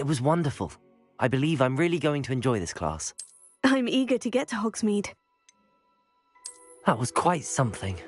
It was wonderful. I believe I'm really going to enjoy this class. I'm eager to get to Hogsmeade. That was quite something.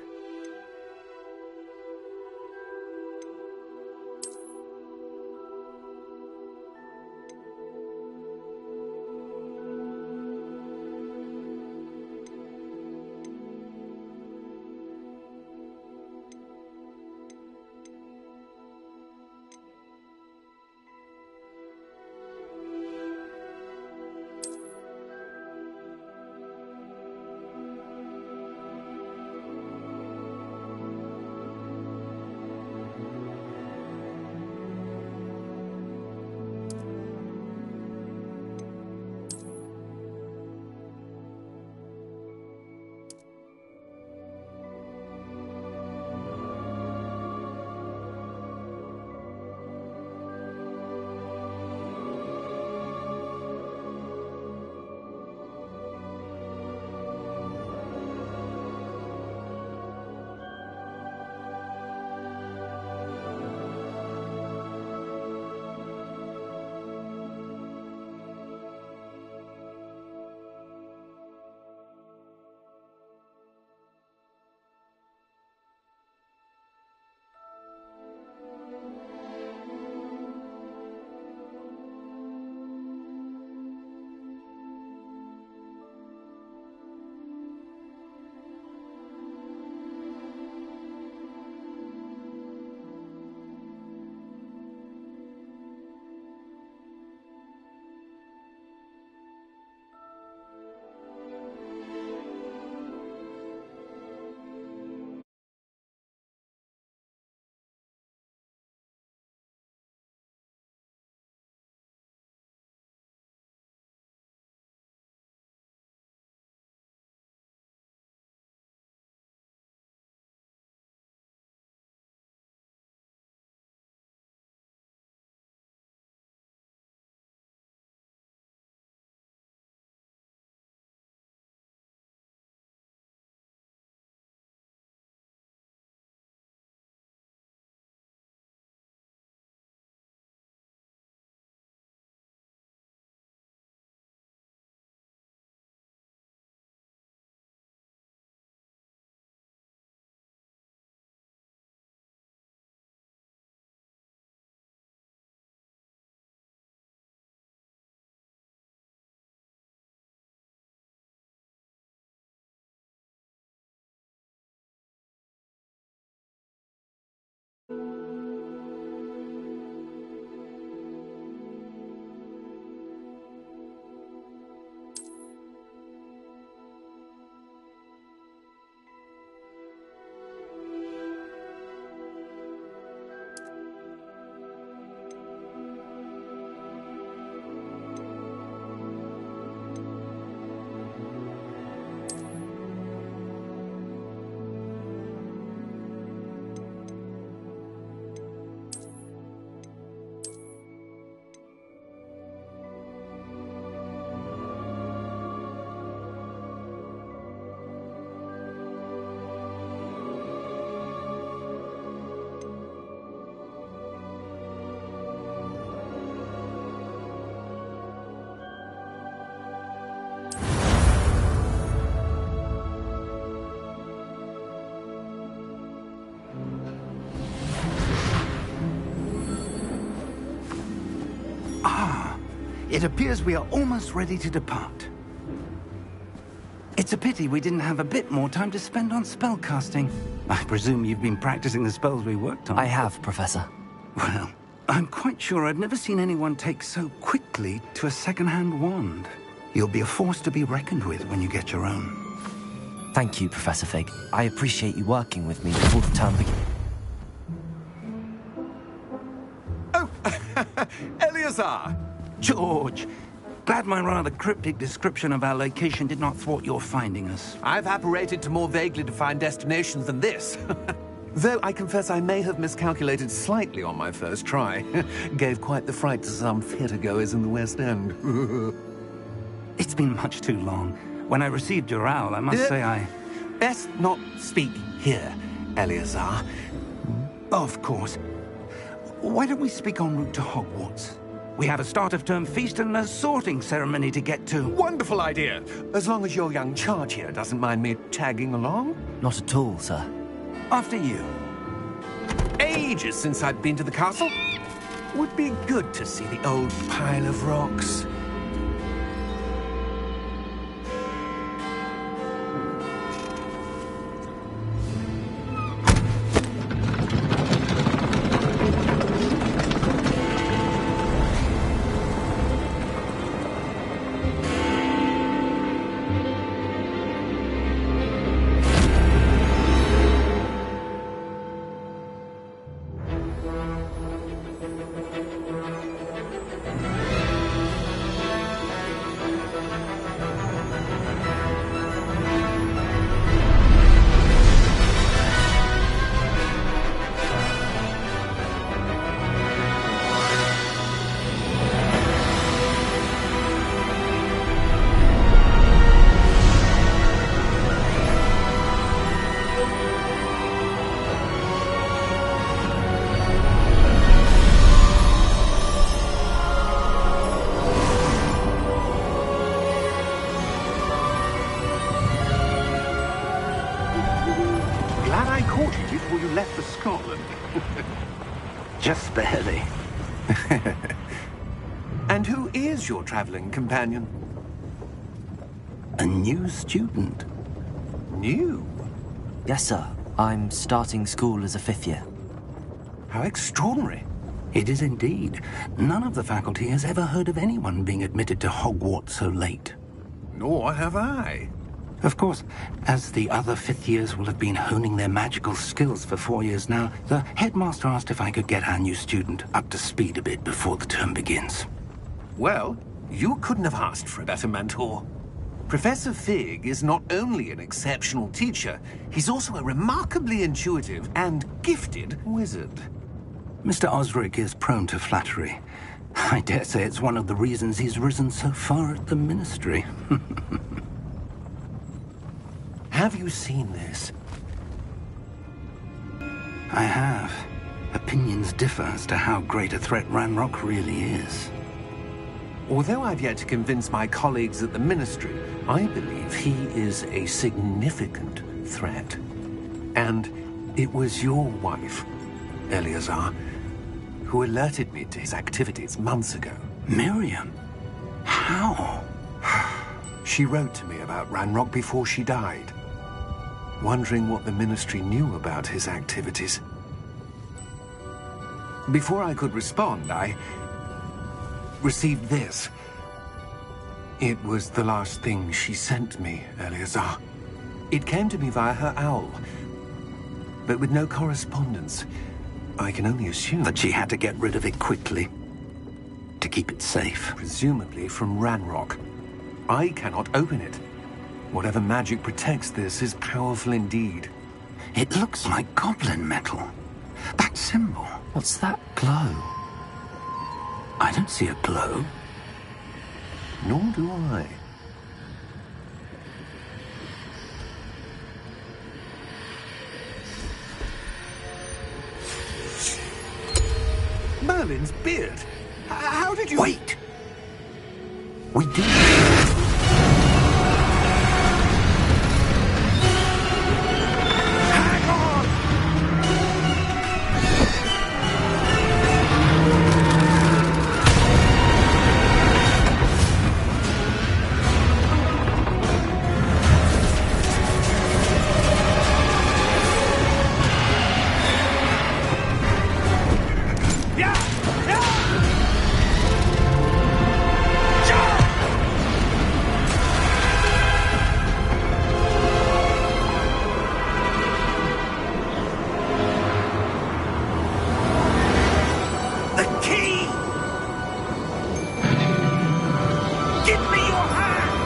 It appears we are almost ready to depart. It's a pity we didn't have a bit more time to spend on spellcasting. I presume you've been practicing the spells we worked on. I have, Professor. Well, I'm quite sure I've never seen anyone take so quickly to a second-hand wand. You'll be a force to be reckoned with when you get your own. Thank you, Professor Fig. I appreciate you working with me before the term begins. Oh, Eleazar! George! Glad my rather cryptic description of our location did not thwart your finding us. I've apparated to more vaguely defined destinations than this. Though I confess I may have miscalculated slightly on my first try. Gave quite the fright to some theatre-goers in the West End. It's been much too long. When I received your owl, I must say I... Best not speak here, Eleazar. Of course. Why don't we speak en route to Hogwarts? We have a start-of-term feast and a sorting ceremony to get to. Wonderful idea. As long as your young charge here doesn't mind me tagging along. Not at all, sir. After you. Ages since I've been to the castle. Would be good to see the old pile of rocks. Glad I caught you before you left for Scotland. Just barely. And who is your traveling companion? A new student. New? Yes, sir. I'm starting school as a 5th year. How extraordinary. It is indeed. None of the faculty has ever heard of anyone being admitted to Hogwarts so late. Nor have I. Of course, as the other 5th years will have been honing their magical skills for 4 years now, the headmaster asked if I could get our new student up to speed a bit before the term begins. Well, you couldn't have asked for a better mentor. Professor Fig is not only an exceptional teacher, he's also a remarkably intuitive and gifted wizard. Mr. Osric is prone to flattery. I dare say it's one of the reasons he's risen so far at the Ministry. Have you seen this? I have. Opinions differ as to how great a threat Ranrock really is. Although I've yet to convince my colleagues at the Ministry, I believe he is a significant threat. And it was your wife, Eleazar, who alerted me to his activities months ago. Miriam? How? She wrote to me about Ranrock before she died, wondering what the Ministry knew about his activities. Before I could respond, I received this. It was the last thing she sent me, Eleazar. It came to me via her owl, but with no correspondence. I can only assume That she had to get rid of it quickly, to keep it safe. presumably from Ranrock. I cannot open it. Whatever magic protects this is powerful indeed. It looks like goblin metal. That symbol. What's that glow? I don't see a glow. Nor do I. Merlin's beard. How did you... Wait! We do. Hang on! The key! Give me your hand!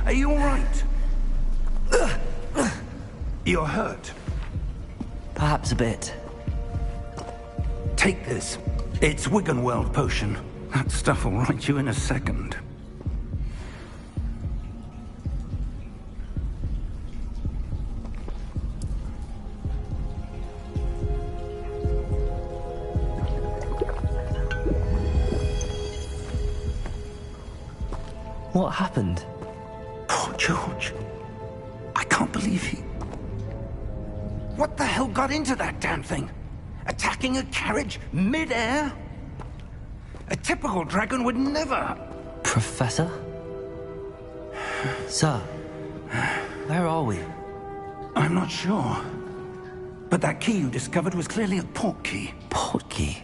Are you all right? You're hurt. Perhaps a bit. Take this. It's Wiggenweld potion. That stuff will right you in a second. What happened? Poor George. I can't believe he... What the hell got into that damn thing? Attacking a carriage mid-air? A typical dragon would never... Professor? Sir, where are we? I'm not sure. But that key you discovered was clearly a port key. Port key?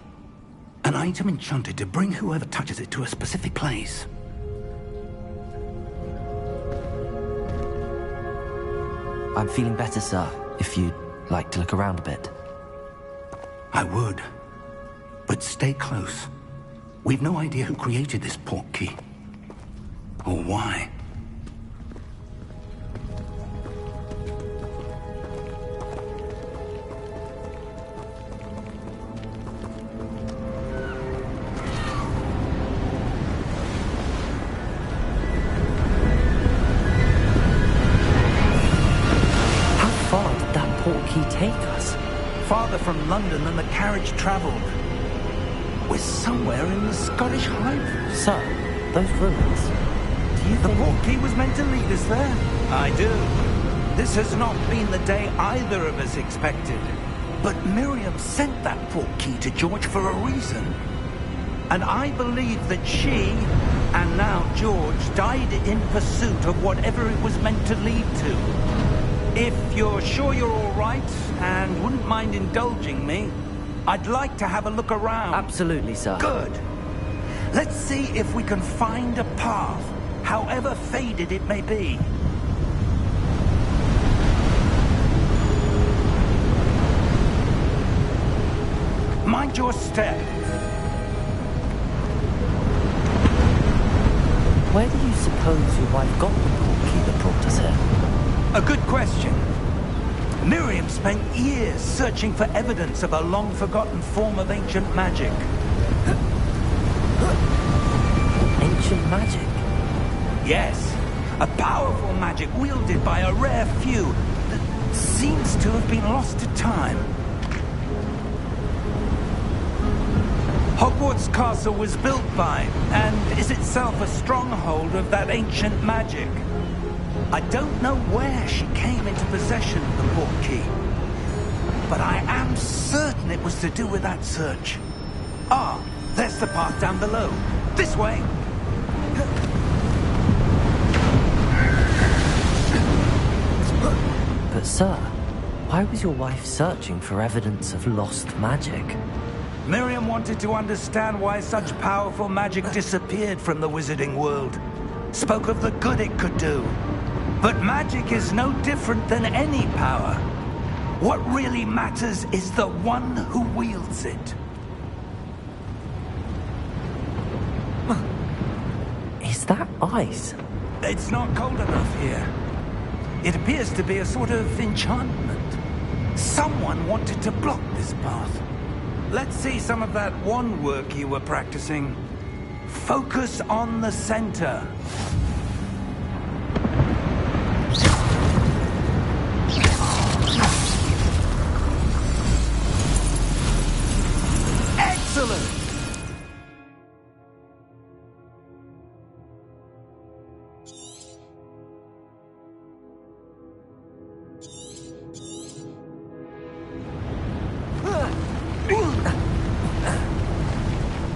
An item enchanted to bring whoever touches it to a specific place. I'm feeling better, sir, if you'd like to look around a bit. I would. But stay close. We've no idea who created this port key. Or why. Take us? Farther from London than the carriage travelled. We're somewhere in the Scottish Highlands. Sir, those ruins. Do you think... The port key was meant to lead us there? I do. This has not been the day either of us expected. But Miriam sent that port key to George for a reason. And I believe that she, and now George, died in pursuit of whatever it was meant to lead to. If you're sure you're all right, and wouldn't mind indulging me, I'd like to have a look around. Absolutely, sir. Good. Let's see if we can find a path, however faded it may be. Mind your step. Where do you suppose your wife got the port key that brought us here? A good question. Miriam spent years searching for evidence of a long-forgotten form of ancient magic. Ancient magic? Yes. A powerful magic wielded by a rare few that seems to have been lost to time. Hogwarts Castle was built by, and is itself a stronghold of that ancient magic. I don't know where she came into possession of the port key, but I am certain it was to do with that search. Ah, there's the path down below. This way! But sir, why was your wife searching for evidence of lost magic? Miriam wanted to understand why such powerful magic disappeared from the wizarding world. Spoke of the good it could do. But magic is no different than any power. What really matters is the one who wields it. Is that ice? It's not cold enough here. It appears to be a sort of enchantment. Someone wanted to block this path. Let's see some of that wand work you were practicing. Focus on the center. Excellent!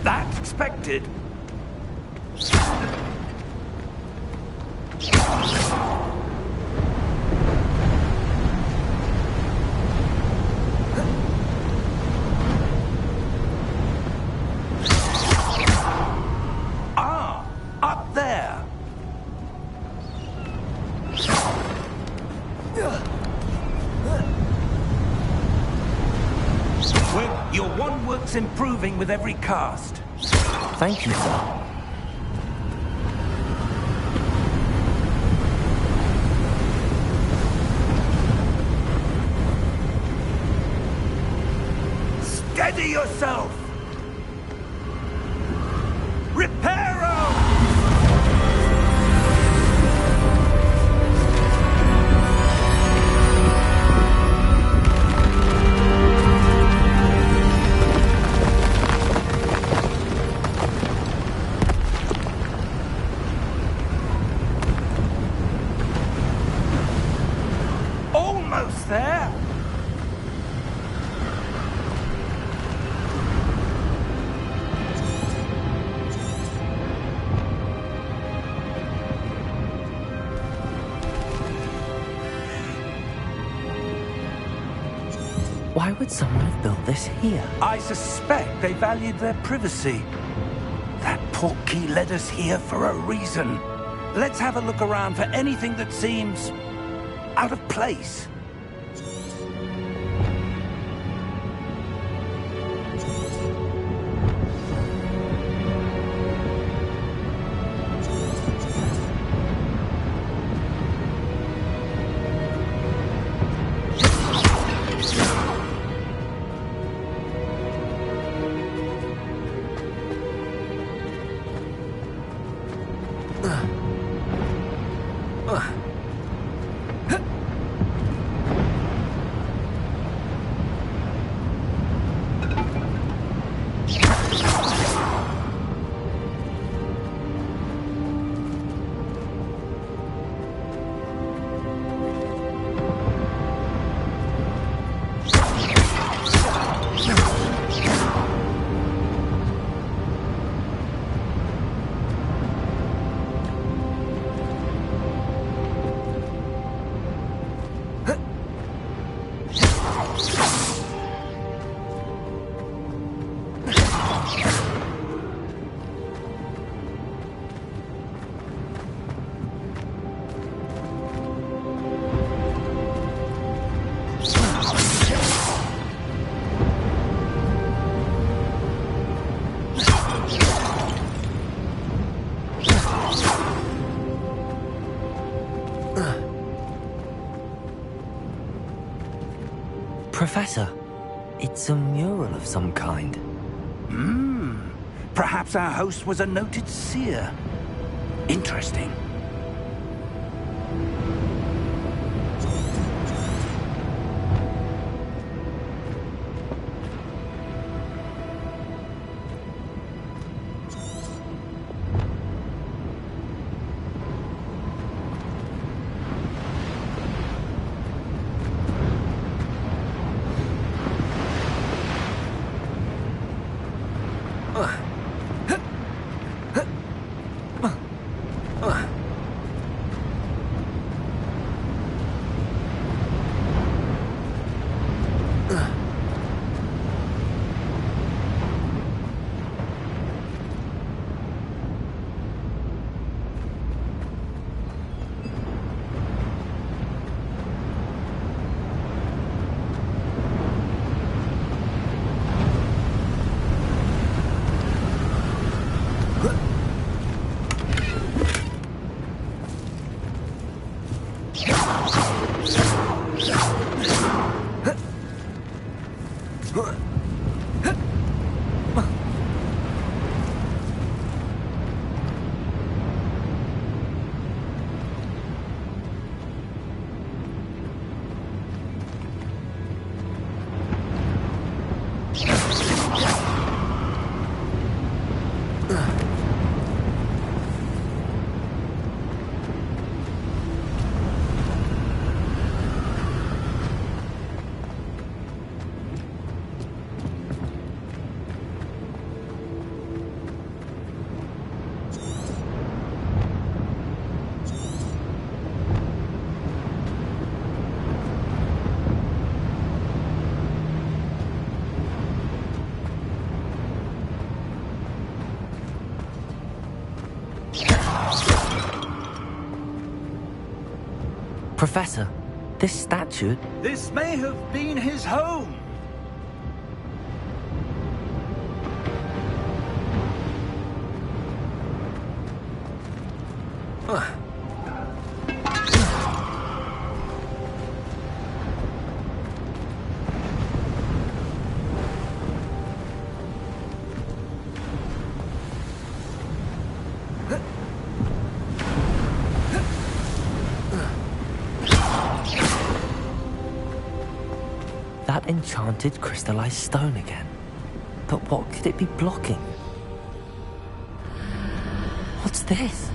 That's expected. Up there. Well, your wand work's improving with every cast. Thank you, sir. Steady yourself! there? Why would someone have built this here? I suspect they valued their privacy. That portkey led us here for a reason. Let's have a look around for anything that seems out of place. Professor, it's a mural of some kind. Perhaps our host was a noted seer. Interesting. Professor, this statue... This may have been his home. That enchanted crystallized stone again. But what could it be blocking? What's this?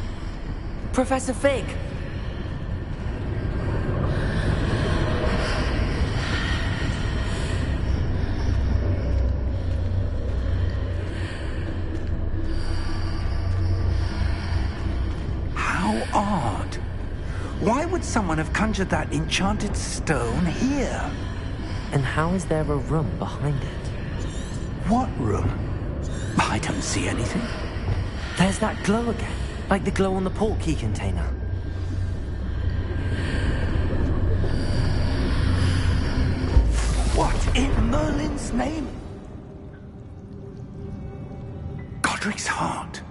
Professor Fig! odd. Why would someone have conjured that enchanted stone here? And how is there a room behind it? What room? I don't see anything. There's that glow again, like the glow on the portkey container. What in Merlin's name? Godric's heart.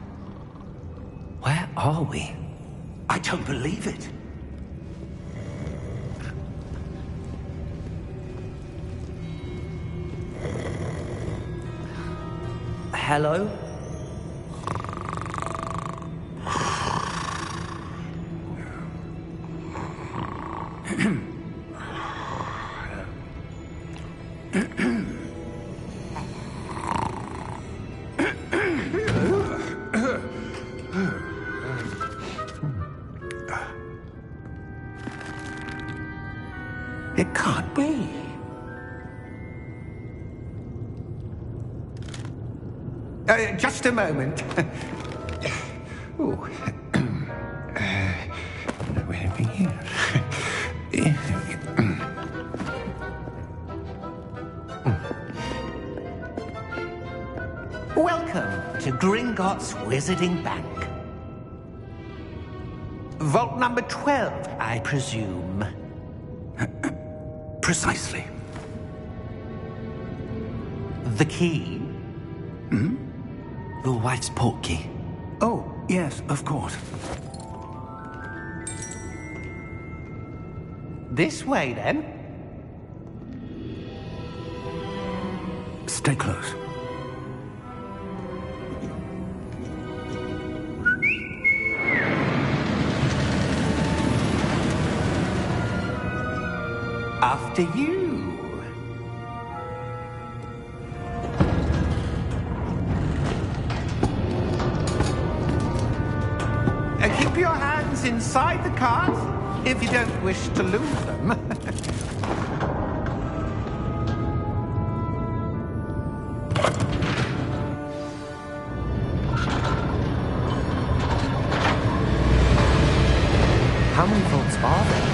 Where are we? I don't believe it. Hello? It can't be. Just a moment. Oh. Where are we here? Welcome to Gringotts Wizarding Bank. Vault number 12, I presume. Precisely. The key? Hmm? Your wife's portkey. Oh, yes, of course. This way, then. Stay close. After you. Keep your hands inside the cart if you don't wish to lose them. How many vaults are there?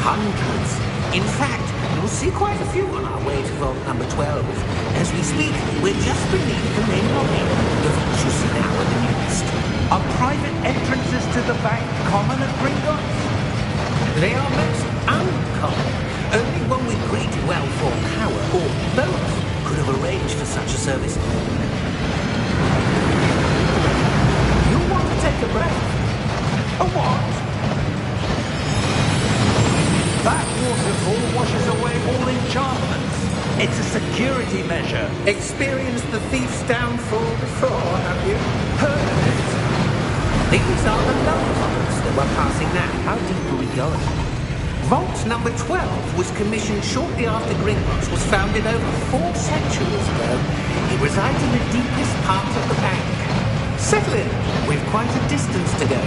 Hundreds. In fact, you'll see quite a few on our way to vault number 12. As we speak, we're just beneath the main lobby. The vaults you see now are the newest. Are private entrances to the bank common at Gringotts? They are most uncommon. Only one with great wealth or power, or both, could have arranged for such a service. You want to take a breath? A what? That waterfall washes away all enchantments. It's a security measure. Experienced the thief's downfall before, have you? Heard of it? These are the lower vaults that we're passing now. How deep are we going? Vault number 12 was commissioned shortly after Gringotts was founded over 4 centuries ago. It resides in the deepest part of the bank. Settle in. We've quite a distance to go.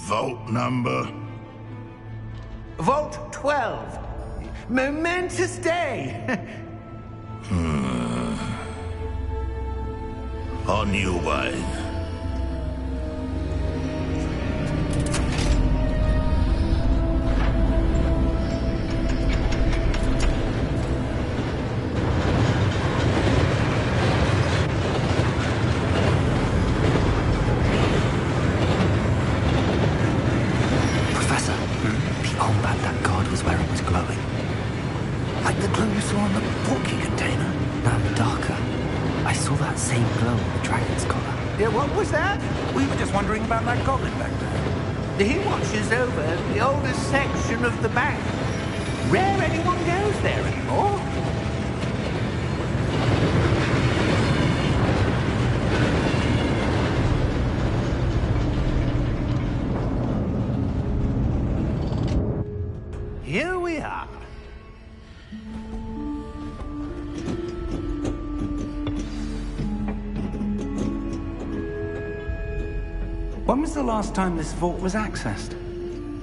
Vault number? Vault 12. Momentous day. On you, wine. Wondering about that goblin back there. He watches over the oldest section of the bank. Rare anyone goes there anymore. Here we are. When was the last time this vault was accessed?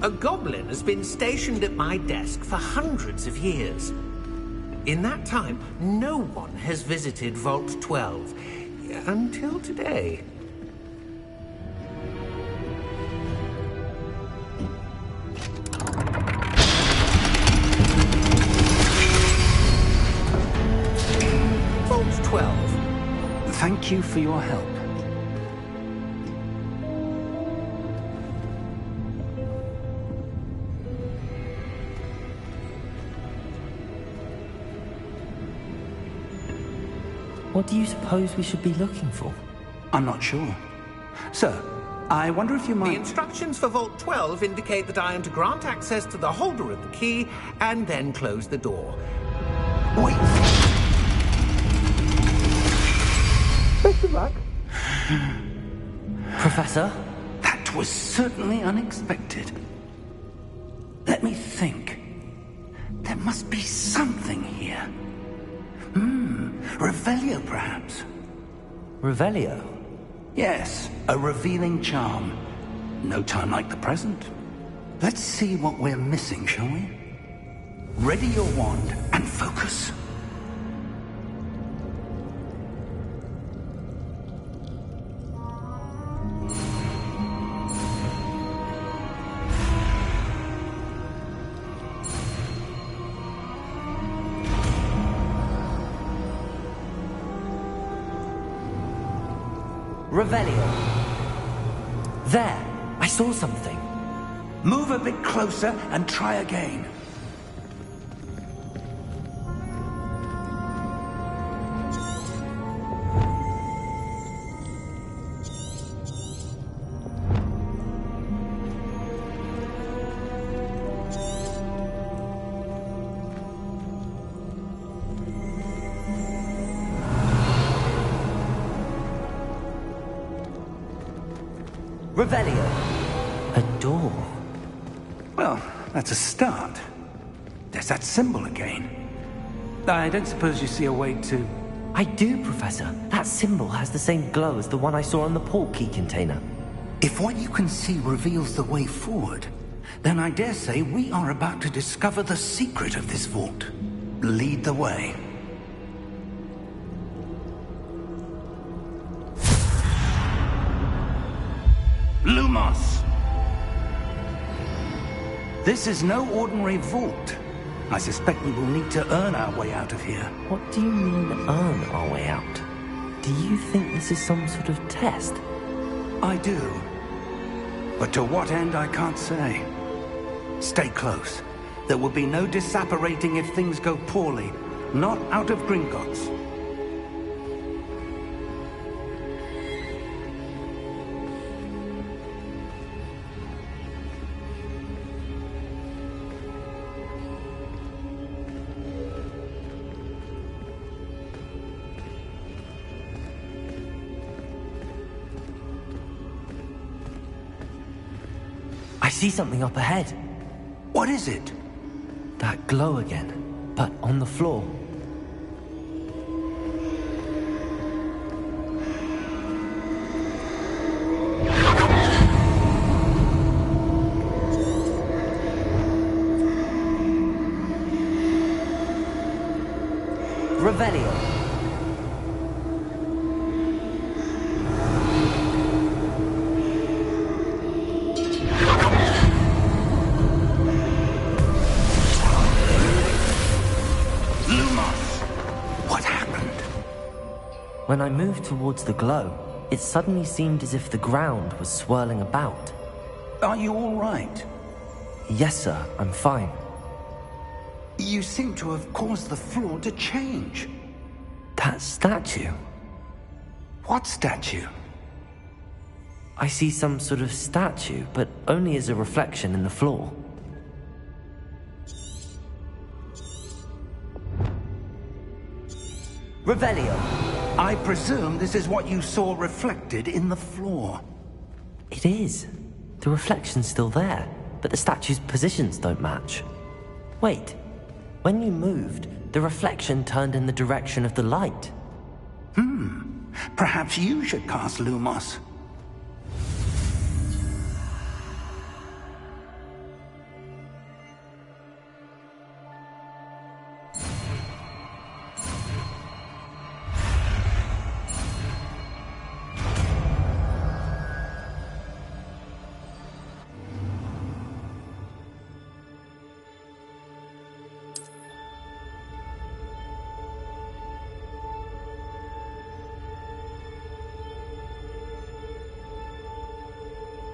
A goblin has been stationed at my desk for hundreds of years. In that time, no one has visited Vault 12. Until today. Vault 12. Thank you for your help. What do you suppose we should be looking for? I'm not sure. Sir, I wonder if you might... The instructions for Vault 12 indicate that I am to grant access to the holder of the key and then close the door. Wait. Best of luck. Professor? That was certainly unexpected. Let me think. There must be something here. Revelio, perhaps? Revelio? Yes, a revealing charm. No time like the present. Let's see what we're missing, shall we? Ready your wand and focus. Revelio. There! I saw something. Move a bit closer and try again. Revelio. A door. Well, that's a start. There's that symbol again. I don't suppose you see a way to... I do, Professor. That symbol has the same glow as the one I saw on the port key container. If what you can see reveals the way forward, then I dare say we are about to discover the secret of this vault. Lead the way. Lumos! This is no ordinary vault. I suspect we will need to earn our way out of here. What do you mean, earn our way out? Do you think this is some sort of test? I do. But to what end, I can't say. Stay close. There will be no disapparating if things go poorly. Not out of Gringotts. I see something up ahead. What is it? That glow again, but on the floor. Revelio. When I moved towards the glow, it suddenly seemed as if the ground was swirling about. Are you all right? Yes, sir, I'm fine. You seem to have caused the floor to change. That statue? What statue? I see some sort of statue, but only as a reflection in the floor. Revelio. I presume this is what you saw reflected in the floor. It is. The reflection's still there, but the statue's positions don't match. Wait. When you moved, the reflection turned in the direction of the light. Perhaps you should cast Lumos.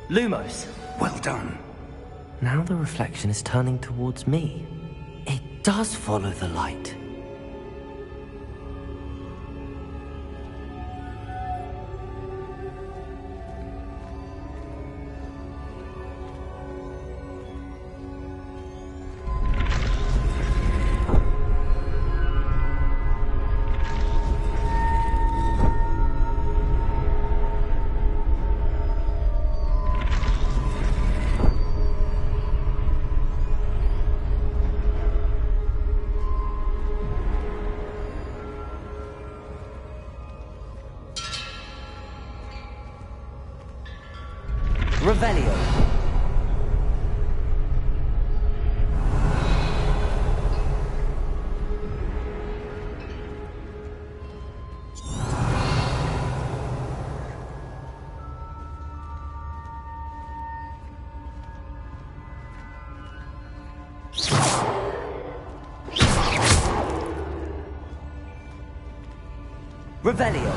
Lumos. Well done. Now the reflection is turning towards me. It does follow the light. Revelio. Revelio.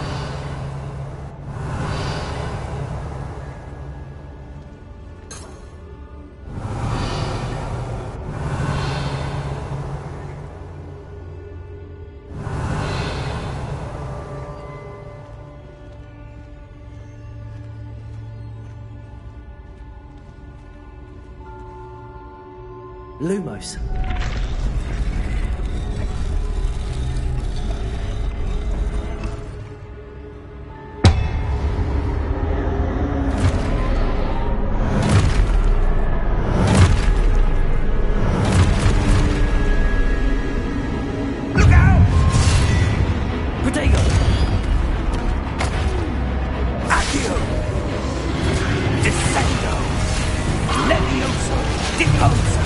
Lumos. Look out! Protego. Accio! Descendo! Levioso! Deposo!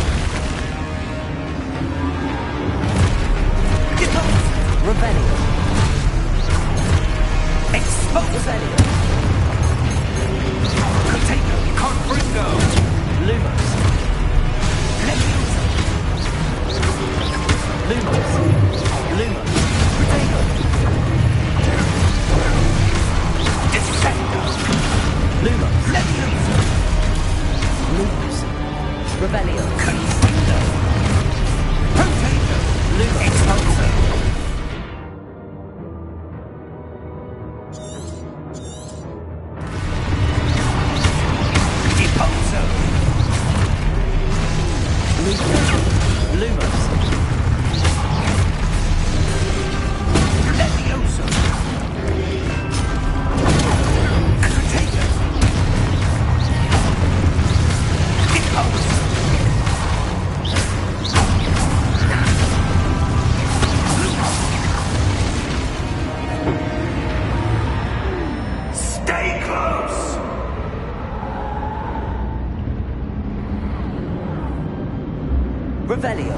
Revelio. Expose! Revelio. Protego! Confringo! Lumos. Levioso! Lumos. Lumos. Protego. Descendo! Lumos. Levioso! Lumos. Revelio. Confringo! Protego! Lumos. Expulso! Deposo! Lumos. Levioso! Protego! Deposo! Stay close! Revelio.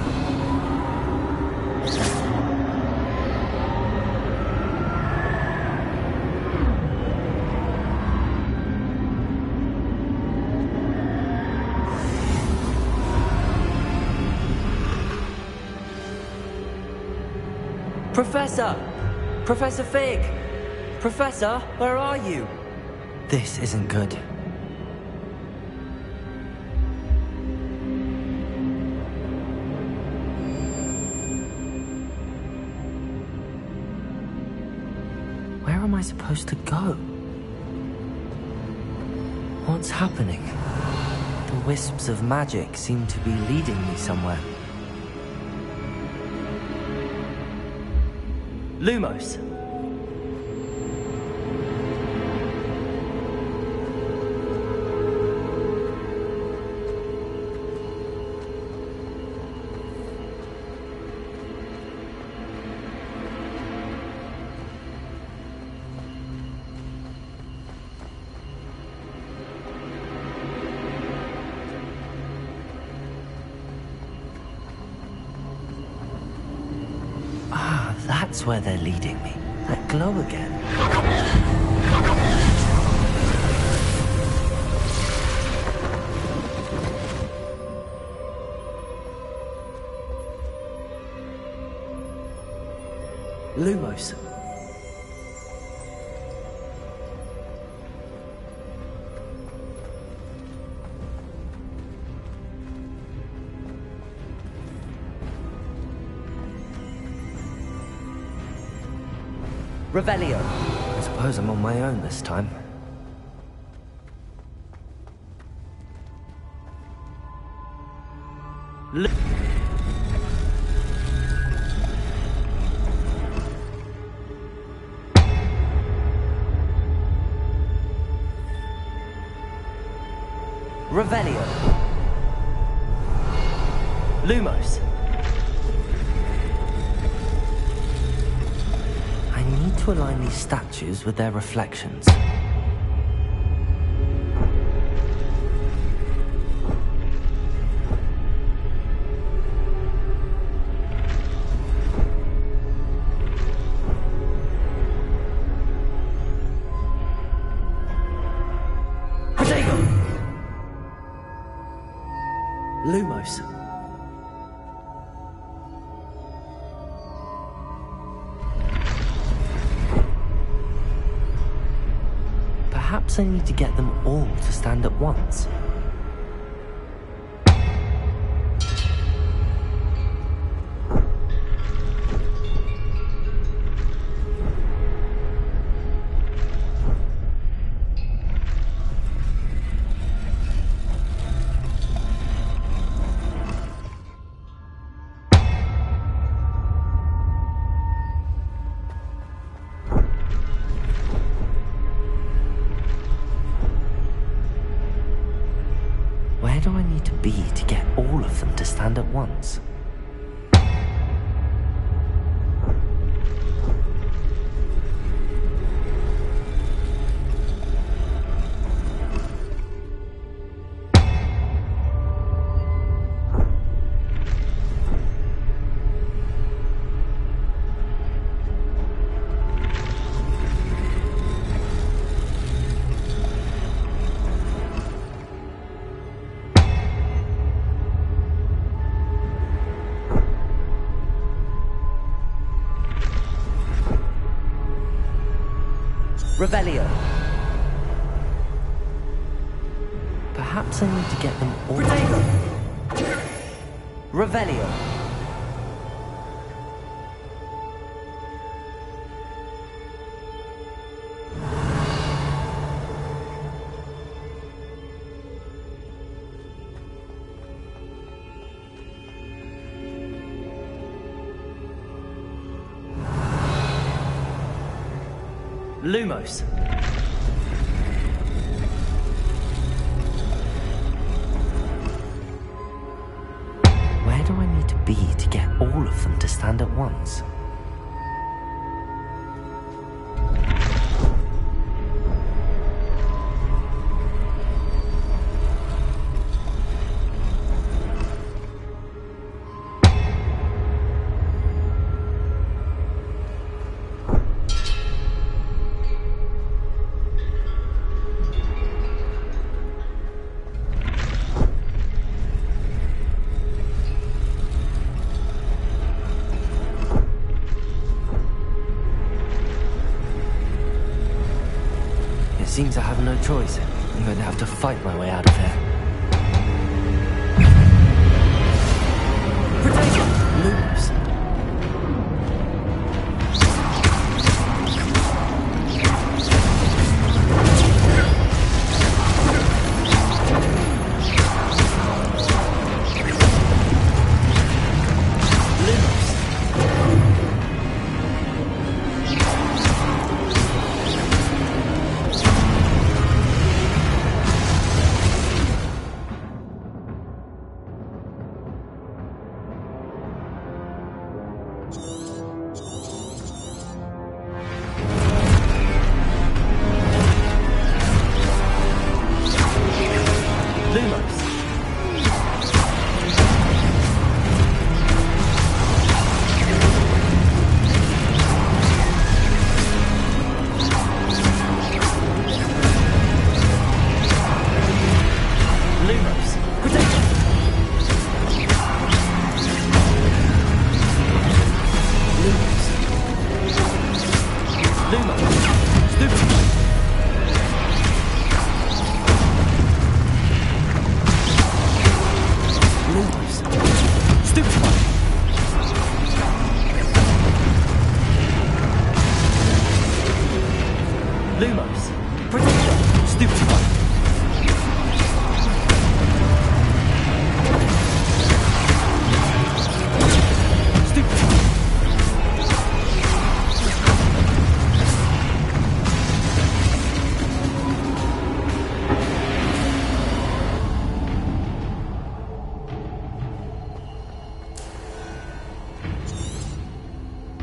Professor! Professor Fig! Professor, where are you? This isn't good. Where am I supposed to go? What's happening? The wisps of magic seem to be leading me somewhere. Lumos. That's where they're leading me. That glow again. Lumos. Revelio. I suppose I'm on my own this time. Revelio. Lumos. I need to align these statues with their reflections. Lumos. Perhaps I need to get them all to stand at once. Where do I need to be to get all of them to stand at once? Revelio. Perhaps I need to get them all. Revelio. Lumos. Where do I need to be to get all of them to stand at once? It seems I have no choice. I'm going to have to fight my way out of here. Lumos.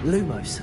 Lumos.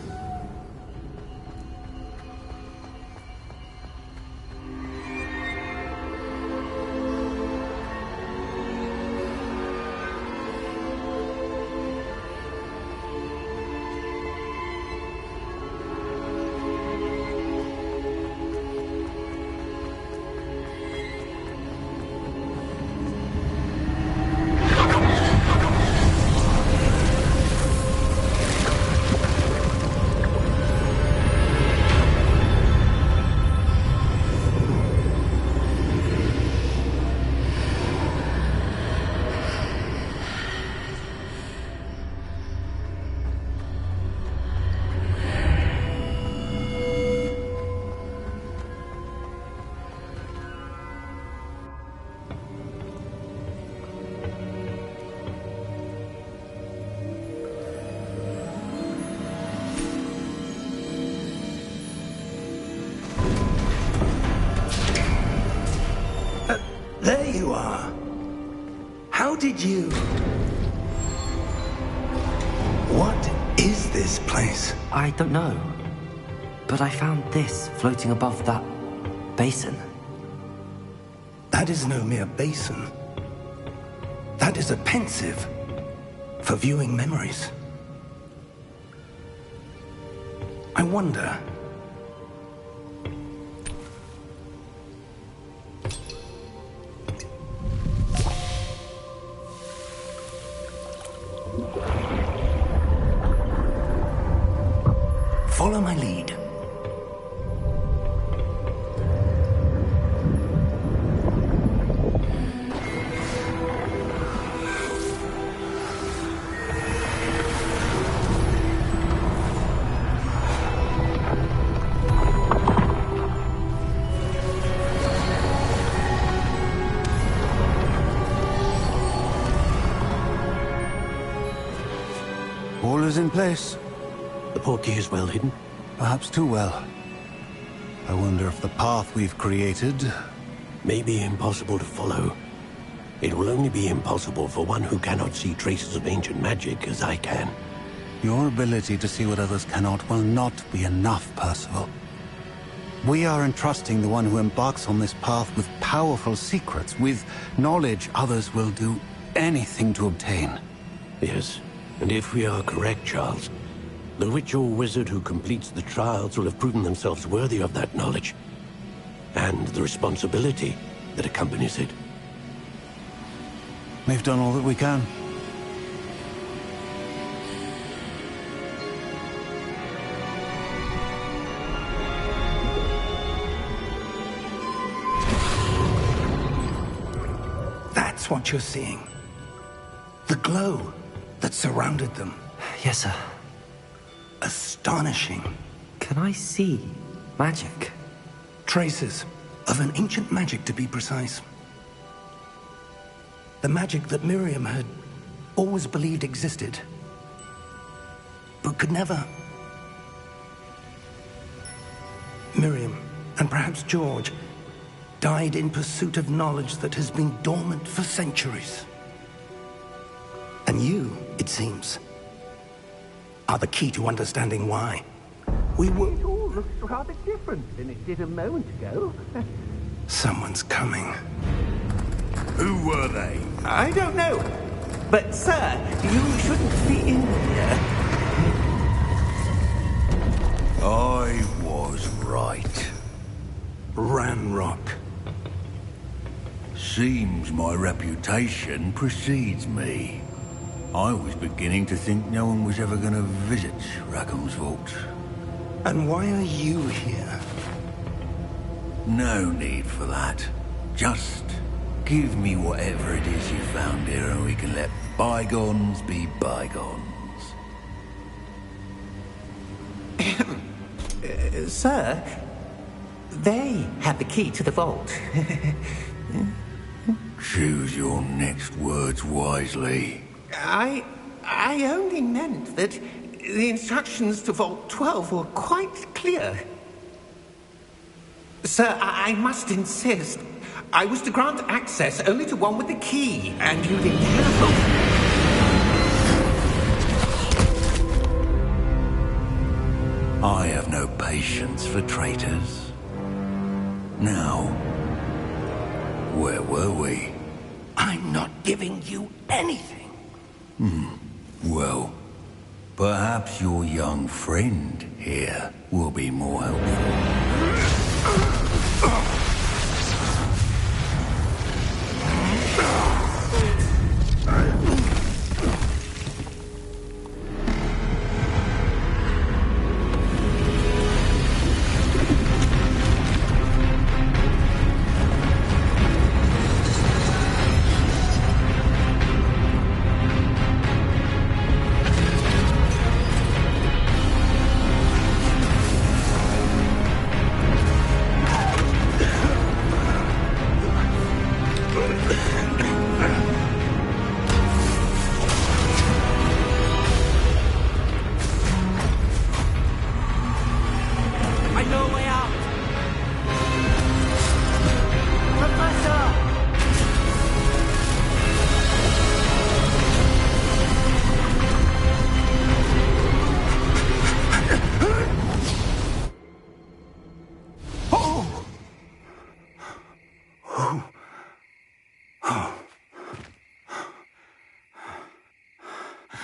There you are. How did you... What is this place? I don't know. But I found this floating above that basin. That is no mere basin. That is a pensive for viewing memories. I wonder... Follow my lead. All is in place. The portkey is well hidden. Perhaps too well. I wonder if the path we've created... May be impossible to follow. It will only be impossible for one who cannot see traces of ancient magic as I can. Your ability to see what others cannot will not be enough, Percival. We are entrusting the one who embarks on this path with powerful secrets, with knowledge others will do anything to obtain. Yes, and if we are correct, Charles, the witch or wizard who completes the trials will have proven themselves worthy of that knowledge, and the responsibility that accompanies it. We've done all that we can. That's what you're seeing. The glow that surrounded them. Yes, sir. Astonishing. Can I see magic? Traces of an ancient magic, to be precise. The magic that Miriam had always believed existed, but could never. Miriam, and perhaps George, died in pursuit of knowledge that has been dormant for centuries. And you, it seems, are the key to understanding why. It all looks rather different than it did a moment ago. Someone's coming. Who were they? I don't know. But, sir, you shouldn't be in here. I was right. Ranrock. Seems my reputation precedes me. I was beginning to think no one was ever going to visit Rackham's vault. And why are you here? No need for that. Just give me whatever it is you found here and we can let bygones be bygones. Sir, they have the key to the vault. Choose your next words wisely. I only meant that the instructions to Vault 12 were quite clear. Sir, I must insist. I was to grant access only to one with the key, and you've been careful. patience for traitors. Now, where were we? I'm not giving you anything. Well, perhaps your young friend here will be more helpful.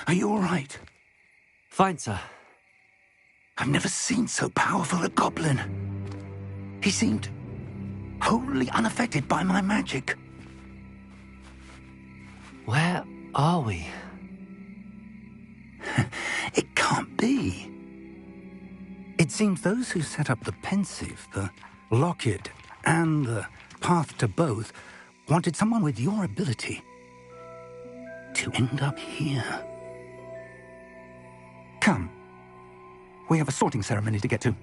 Are you all right? Fine, sir. I've never seen so powerful a goblin. He seemed wholly unaffected by my magic. Where are we? It can't be. It seems those who set up the pensive, the locket, and the path to both wanted someone with your ability to end up here. Come. We have a sorting ceremony to get to.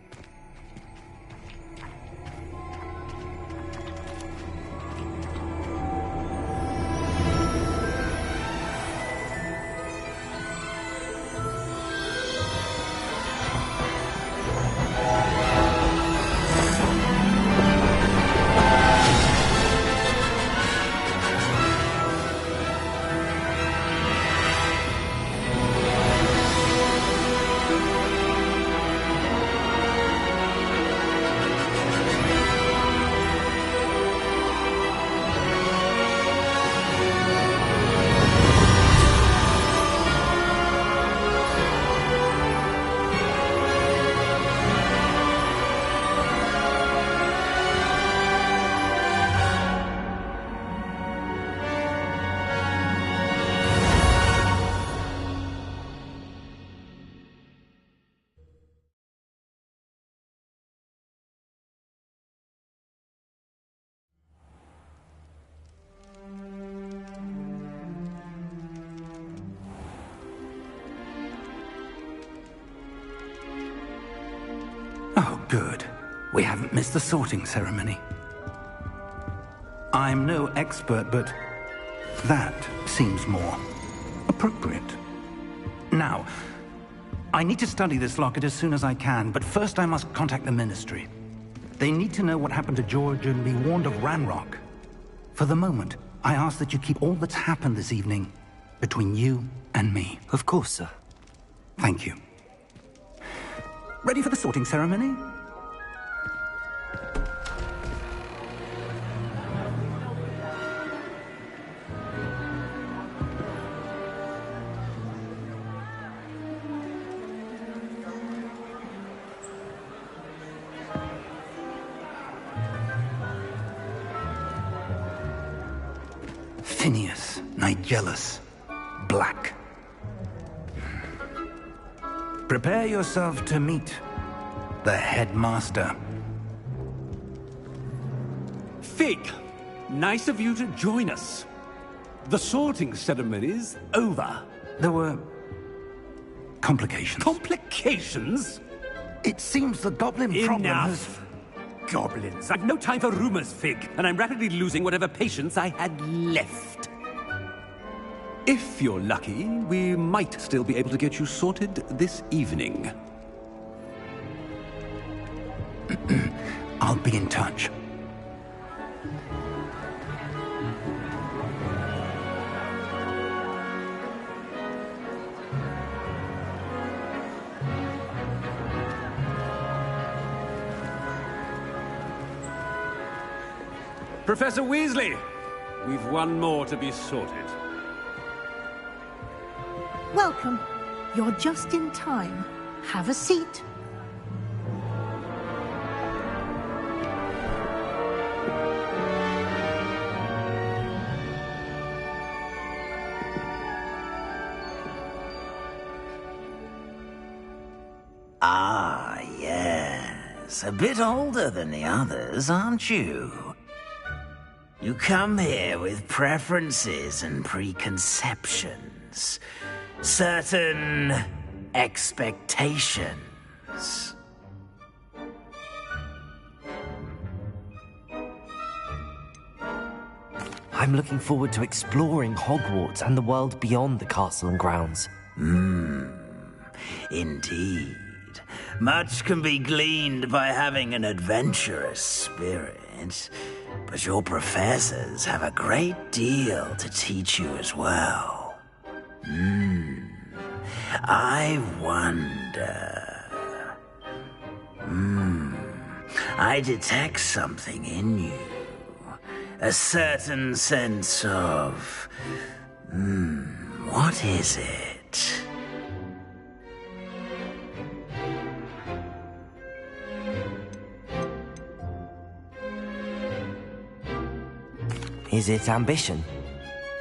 Oh, good. We haven't missed the sorting ceremony. I'm no expert, but that seems more appropriate. Now, I need to study this locket as soon as I can, but first I must contact the Ministry. They need to know what happened to George and be warned of Ranrock. For the moment, I ask that you keep all that's happened this evening between you and me. Of course, sir. Thank you. Ready for the sorting ceremony? Phineas, Nigellus, Black. Prepare yourself to meet the headmaster. Fig, nice of you to join us. The sorting ceremony's over. There were complications. Complications? It seems the goblin problem has... Enough! Goblins. I've no time for rumors, Fig, and I'm rapidly losing whatever patience I had left. If you're lucky, we might still be able to get you sorted this evening. I'll be in touch. Professor Weasley! We've one more to be sorted. Welcome. You're just in time. Have a seat. Ah, yes. A bit older than the others, aren't you? You come here with preferences and preconceptions. Certain expectations. I'm looking forward to exploring Hogwarts and the world beyond the castle and grounds. Indeed. Much can be gleaned by having an adventurous spirit, but your professors have a great deal to teach you as well. I wonder... I detect something in you. A certain sense of... what is it? Is it ambition?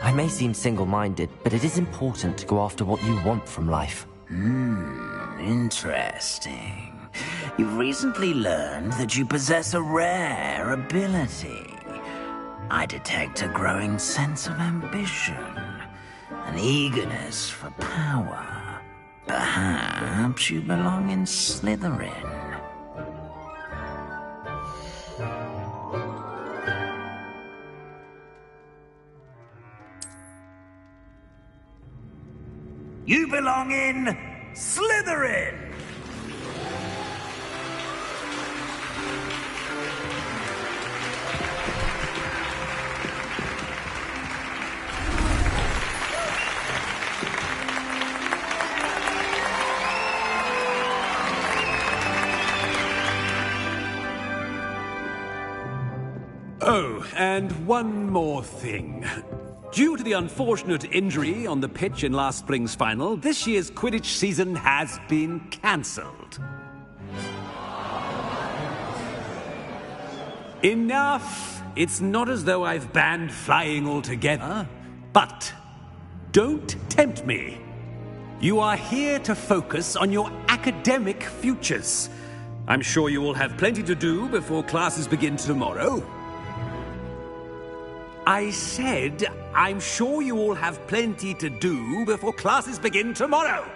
I may seem single-minded, but it is important to go after what you want from life. Interesting. You've recently learned that you possess a rare ability. I detect a growing sense of ambition, an eagerness for power. Perhaps you belong in Slytherin. You belong in Slytherin! Oh, and one more thing. Due to the unfortunate injury on the pitch in last spring's final, this year's Quidditch season has been cancelled. Enough! It's not as though I've banned flying altogether. But don't tempt me. You are here to focus on your academic futures. I'm sure you will have plenty to do before classes begin tomorrow. I said, I'm sure you all have plenty to do before classes begin tomorrow.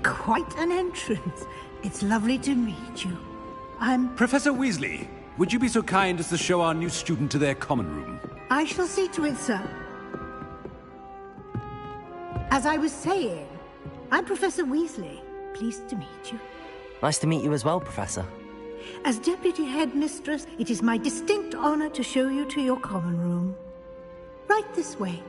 Quite an entrance. It's lovely to meet you. I'm... Professor Weasley, would you be so kind as to show our new student to their common room? I shall see to it, sir. As I was saying, I'm Professor Weasley. Pleased to meet you. Nice to meet you as well, Professor. As Deputy Headmistress, it is my distinct honor to show you to your common room. Right this way.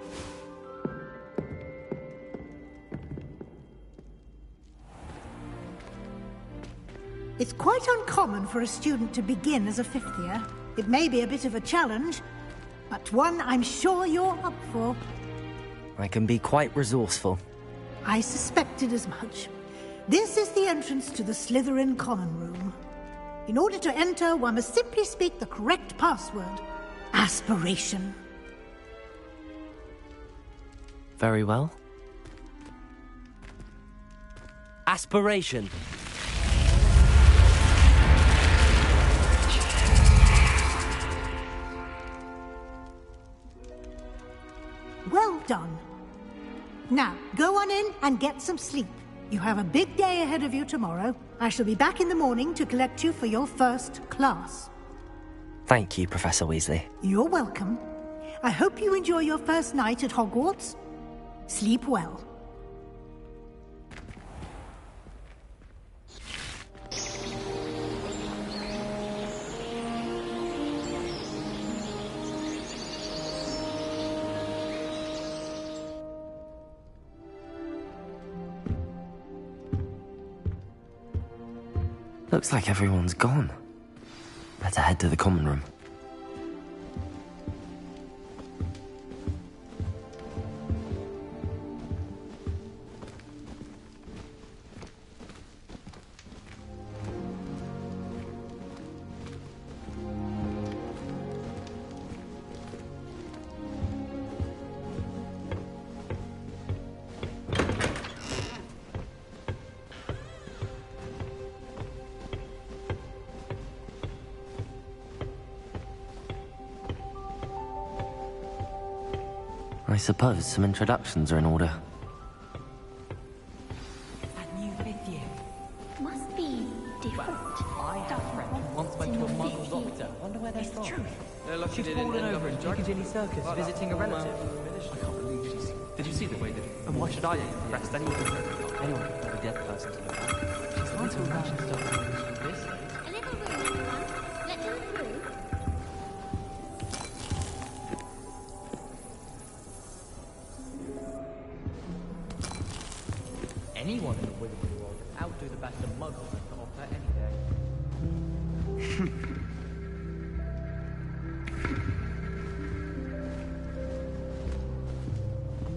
It's quite uncommon for a student to begin as a fifth year. It may be a bit of a challenge, but one I'm sure you're up for. I can be quite resourceful. I suspected as much. This is the entrance to the Slytherin common room. In order to enter, one must simply speak the correct password. Aspiration. Very well. Aspiration. Well done. Now, go on in and get some sleep. You have a big day ahead of you tomorrow. I shall be back in the morning to collect you for your first class. Thank you, Professor Weasley. You're welcome. I hope you enjoy your first night at Hogwarts. Sleep well. Looks like everyone's gone. Better head to the common room. I suppose some introductions are in order. That new fifth year. Must be different. I have a friend who once went to a Muggle doctor. Wonder where they're from. She's fallen over in Piccadilly Circus visiting a relative. I can't believe she's... Did you see the way that... And why should I arrest anyone? Anyone could find a dead person to look at. She's hard to imagine stuff from this age. A little room, everyone. Let her through. Anyone in the Wizarding world can outdo the best of Muggles have to offer any day.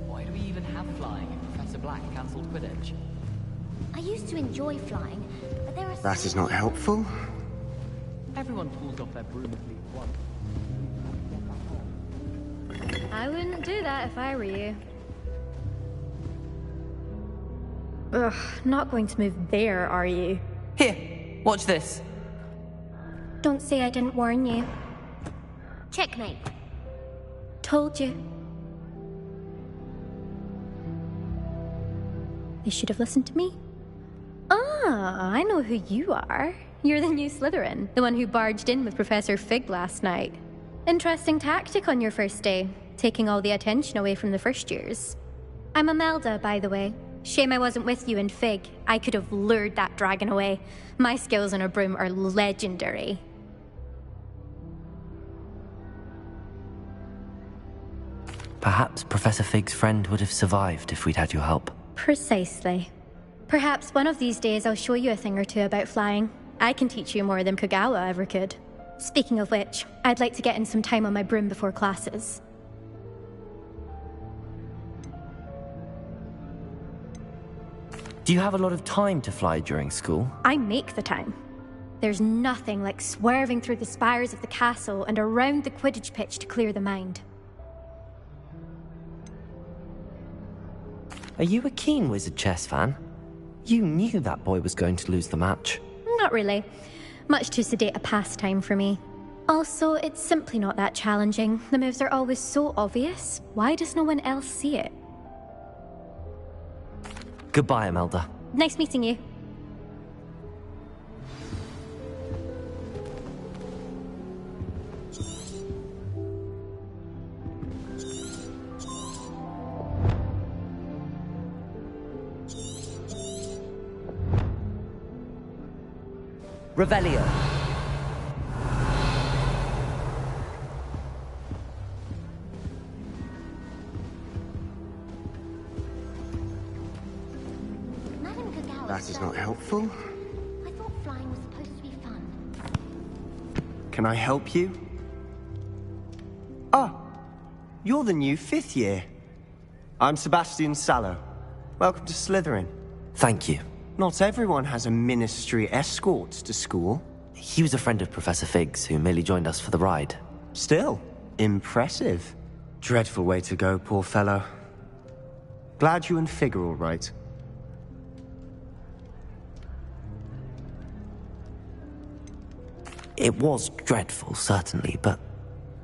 Why do we even have flying if Professor Black cancelled Quidditch? I used to enjoy flying, but there are That is not helpful. Everyone pulls off their broom at least once. I wouldn't do that if I were you. Ugh, not going to move there, are you? Here, watch this. Don't say I didn't warn you. checkmate. Told you. They should have listened to me. Ah, I know who you are. You're the new Slytherin, the one who barged in with Professor Fig last night. Interesting tactic on your first day, taking all the attention away from the first years. I'm Imelda, by the way. Shame I wasn't with you in Fig. I could have lured that dragon away. My skills on a broom are legendary. Perhaps Professor Fig's friend would have survived if we'd had your help. Precisely. Perhaps one of these days I'll show you a thing or two about flying. I can teach you more than Kogawa ever could. Speaking of which, I'd like to get in some time on my broom before classes. Do you have a lot of time to fly during school? I make the time. There's nothing like swerving through the spires of the castle and around the Quidditch pitch to clear the mind. Are you a keen Wizard chess fan? You knew that boy was going to lose the match. Not really. Much too sedate a pastime for me. Also, it's simply not that challenging. The moves are always so obvious. Why does no one else see it? Goodbye, Imelda. Nice meeting you. Revelio. Madam Kogawa. That is not helpful. I thought flying was supposed to be fun. Can I help you? Ah, you're the new 5th year. I'm Sebastian Sallow. Welcome to Slytherin. Thank you. Not everyone has a ministry escort to school. He was a friend of Professor Fig's who merely joined us for the ride. Still, impressive. Dreadful way to go, poor fellow. Glad you and Fig are all right. It was dreadful, certainly, but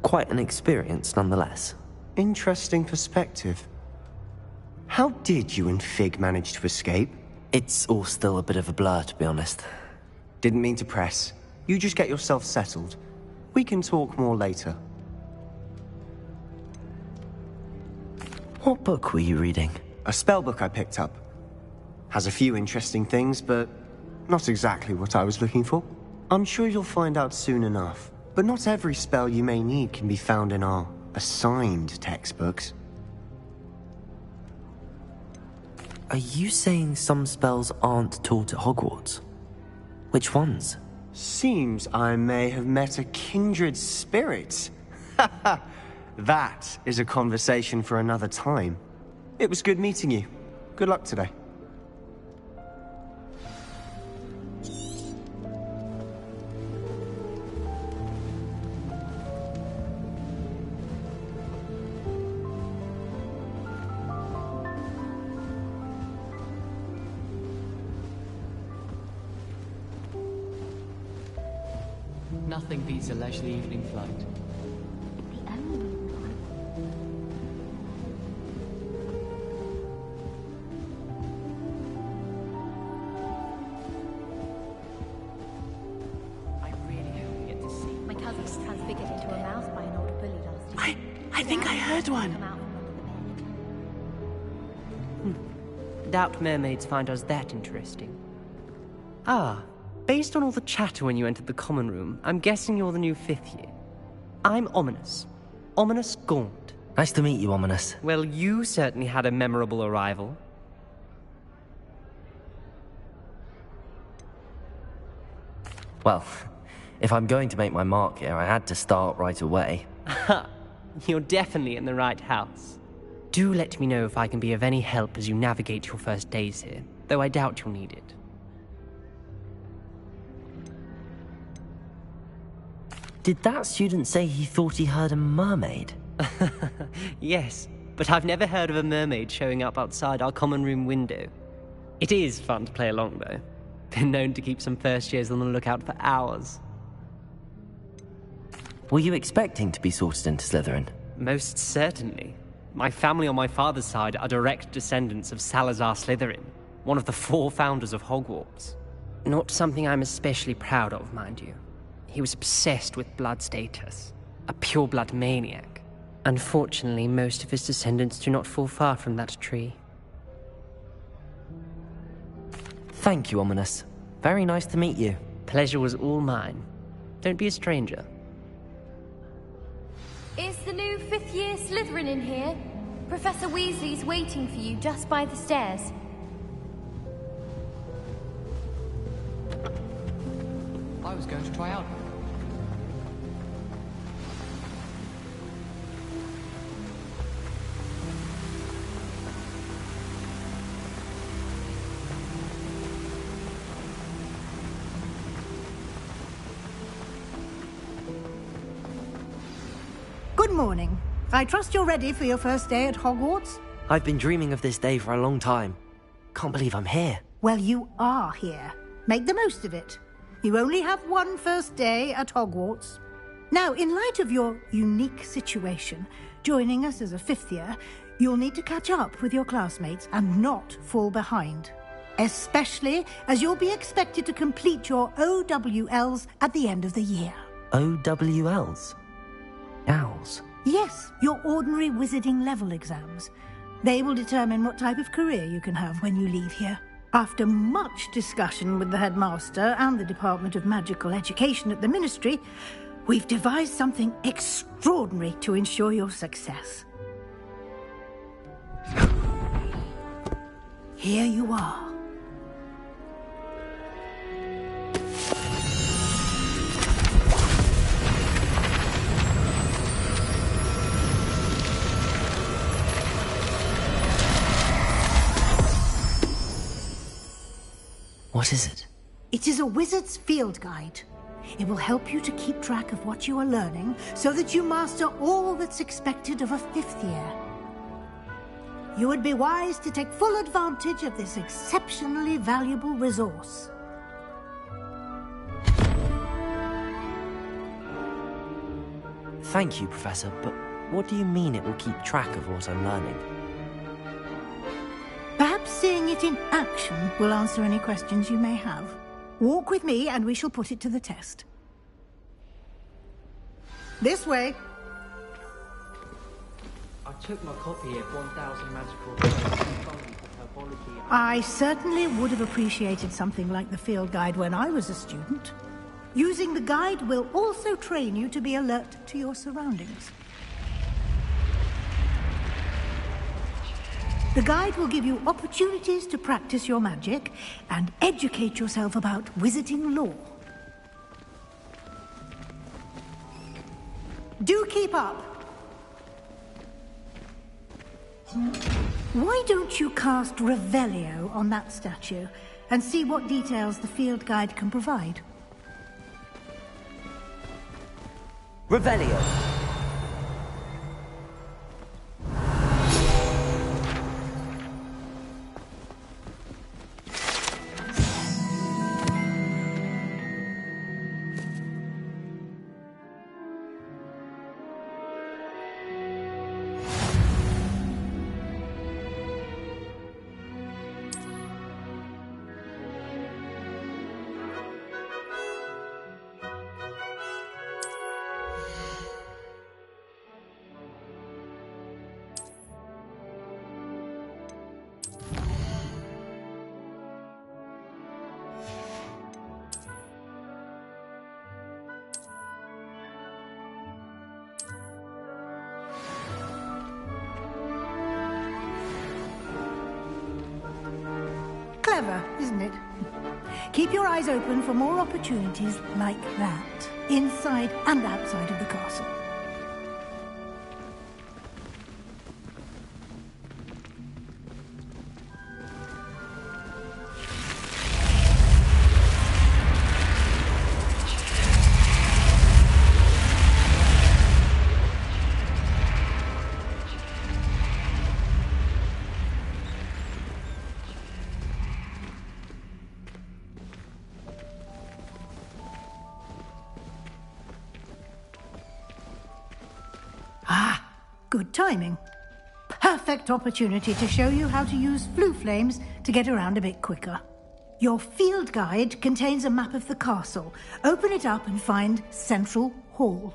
quite an experience nonetheless. Interesting perspective. How did you and Fig manage to escape? It's all still a bit of a blur, to be honest. Didn't mean to press. You just get yourself settled. We can talk more later. What book were you reading? A spell book I picked up. Has a few interesting things, but not exactly what I was looking for. I'm sure you'll find out soon enough. But not every spell you may need can be found in our assigned textbooks. Are you saying some spells aren't taught at Hogwarts? Which ones? Seems I may have met a kindred spirit. That is a conversation for another time. It was good meeting you. Good luck today. Nothing beats a leisurely evening flight. The only one. I really hope we get to see. My cousin was transfigured into a mouse by an old bully last year. I think I heard one. Come out from under the bed. Doubt mermaids find us that interesting. Ah, based on all the chatter when you entered the common room, I'm guessing you're the new 5th year. I'm Ominous. Ominous Gaunt. Nice to meet you, Ominous. Well, you certainly had a memorable arrival. Well, if I'm going to make my mark here, I had to start right away. Ha! You're definitely in the right house. Do let me know if I can be of any help as you navigate your first days here, though I doubt you'll need it. Did that student say he thought he heard a mermaid? Yes, but I've never heard of a mermaid showing up outside our common room window. It is fun to play along, though. Been known to keep some first years on the lookout for hours. Were you expecting to be sorted into Slytherin? Most certainly. My family on my father's side are direct descendants of Salazar Slytherin, one of the 4 founders of Hogwarts. Not something I'm especially proud of, mind you. He was obsessed with blood status, a pure-blood maniac. Unfortunately, most of his descendants do not fall far from that tree. Thank you, Ominous. Very nice to meet you. Pleasure was all mine. Don't be a stranger. Is the new 5th year Slytherin in here? Professor Weasley's waiting for you just by the stairs. I was going to try out. Good morning. I trust you're ready for your first day at Hogwarts? I've been dreaming of this day for a long time. Can't believe I'm here. Well, you are here. Make the most of it. You only have one first day at Hogwarts. Now, in light of your unique situation, joining us as a 5th year, you'll need to catch up with your classmates and not fall behind. Especially as you'll be expected to complete your OWLs at the end of the year. OWLs? Owls? Yes, your ordinary wizarding level exams. They will determine what type of career you can have when you leave here. After much discussion with the headmaster and the Department of Magical Education at the Ministry, we've devised something extraordinary to ensure your success. Here you are. What is it? It is a wizard's field guide. It will help you to keep track of what you are learning so that you master all that's expected of a 5th year. You would be wise to take full advantage of this exceptionally valuable resource. Thank you, Professor, but what do you mean it will keep track of what I'm learning? Perhaps seeing it in action will answer any questions you may have. Walk with me and we shall put it to the test. This way. I took my copy of 1000 Magical Words. I certainly would have appreciated something like the field guide when I was a student. Using the guide will also train you to be alert to your surroundings. The guide will give you opportunities to practice your magic and educate yourself about wizarding lore. Do keep up. Why don't you cast Revelio on that statue and see what details the field guide can provide? Revelio. Clever, isn't it? Keep your eyes open for more opportunities like that, inside and outside of the castle. Good timing. Perfect opportunity to show you how to use flue flames to get around a bit quicker. Your field guide contains a map of the castle. Open it up and find Central Hall.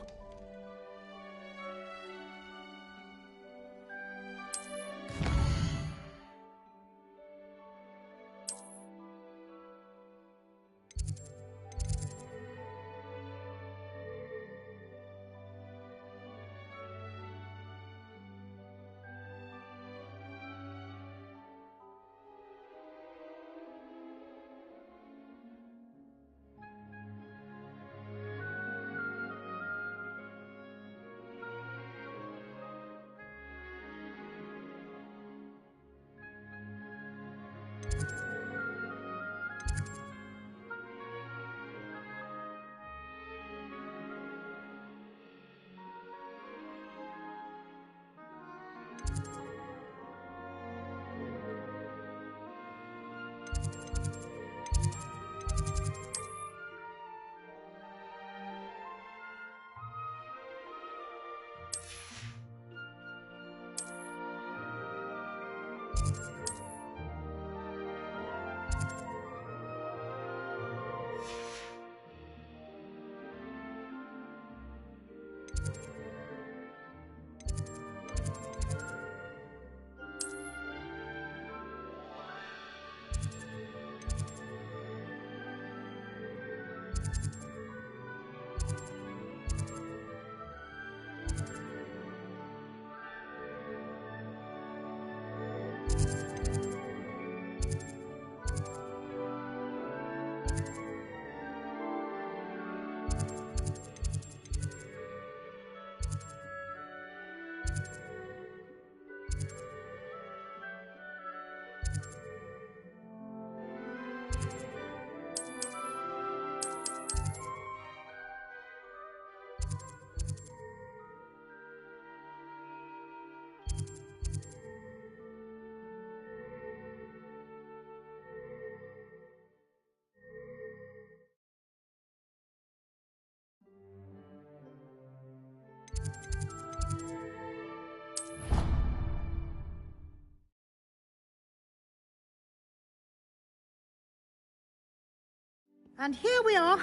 And here we are.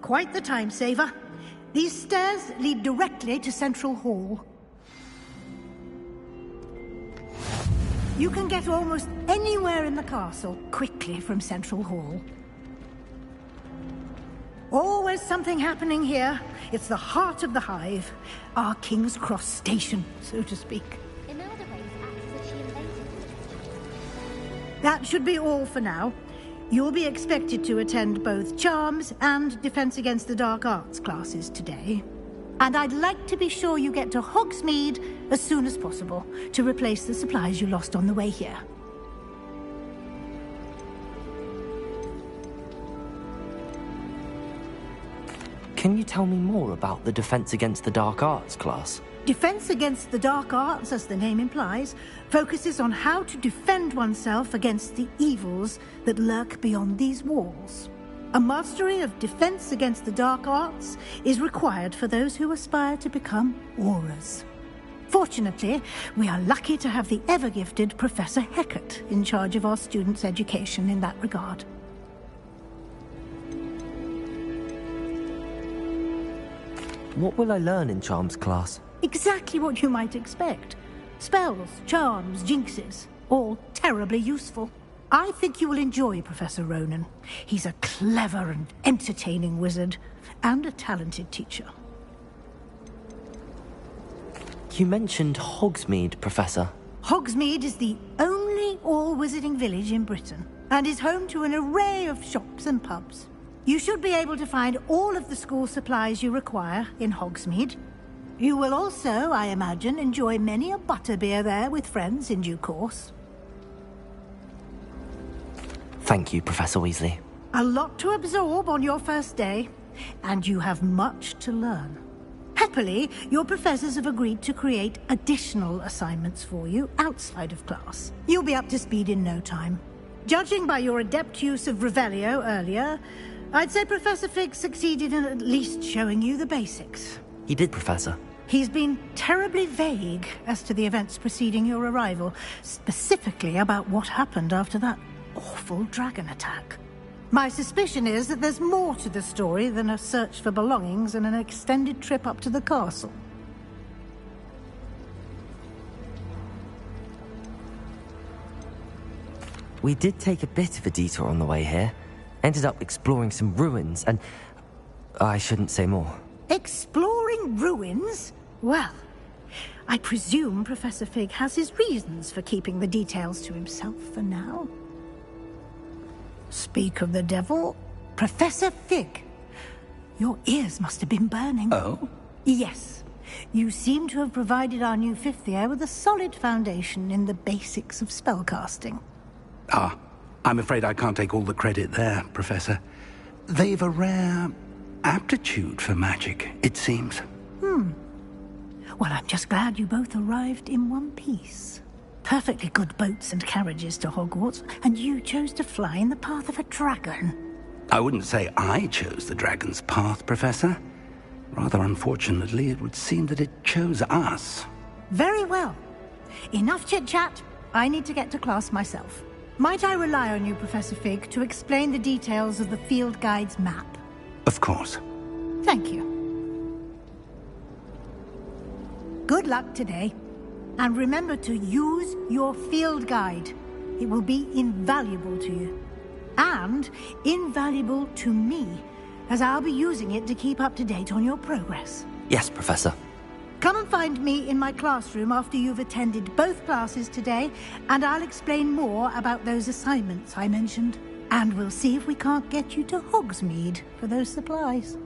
Quite the time saver. These stairs lead directly to Central Hall. You can get almost anywhere in the castle quickly from Central Hall. Always something happening here. It's the heart of the hive. Our King's Cross station, so to speak. In other ways, acts as if she invaded. That should be all for now. You'll be expected to attend both Charms and Defense Against the Dark Arts classes today. And I'd like to be sure you get to Hogsmeade as soon as possible to replace the supplies you lost on the way here. Can you tell me more about the Defense Against the Dark Arts class? Defense Against the Dark Arts, as the name implies, focuses on how to defend oneself against the evils that lurk beyond these walls. A mastery of Defense Against the Dark Arts is required for those who aspire to become Aurors. Fortunately, we are lucky to have the ever-gifted Professor Hecat in charge of our students' education in that regard. What will I learn in Charms class? Exactly what you might expect. Spells, charms, jinxes, all terribly useful. I think you will enjoy Professor Ronan. He's a clever and entertaining wizard, and a talented teacher. You mentioned Hogsmeade, Professor. Hogsmeade is the only all-wizarding village in Britain, and is home to an array of shops and pubs. You should be able to find all of the school supplies you require in Hogsmeade. You will also, I imagine, enjoy many a butterbeer there with friends in due course. Thank you, Professor Weasley. A lot to absorb on your first day, and you have much to learn. Happily, your professors have agreed to create additional assignments for you outside of class. You'll be up to speed in no time. Judging by your adept use of Revelio earlier, I'd say Professor Fig succeeded in at least showing you the basics. He did, Professor. He's been terribly vague as to the events preceding your arrival, specifically about what happened after that awful dragon attack. My suspicion is that there's more to the story than a search for belongings and an extended trip up to the castle. We did take a bit of a detour on the way here. Ended up exploring some ruins, and I shouldn't say more. Exploring ruins? Well, I presume Professor Fig has his reasons for keeping the details to himself for now. Speak of the devil, Professor Fig. Your ears must have been burning. Oh? Yes. You seem to have provided our new fifth year with a solid foundation in the basics of spellcasting. Ah, I'm afraid I can't take all the credit there, Professor. They've a rare aptitude for magic, it seems. Well, I'm just glad you both arrived in one piece. Perfectly good boats and carriages to Hogwarts, and you chose to fly in the path of a dragon. I wouldn't say I chose the dragon's path, Professor. Rather unfortunately, it would seem that it chose us. Very well. Enough chit-chat. I need to get to class myself. Might I rely on you, Professor Fig, to explain the details of the field guide's map? Of course. Thank you. Good luck today. And remember to use your field guide. It will be invaluable to you. And invaluable to me, as I'll be using it to keep up to date on your progress. Yes, Professor. Come and find me in my classroom after you've attended both classes today, and I'll explain more about those assignments I mentioned. And we'll see if we can't get you to Hogsmeade for those supplies.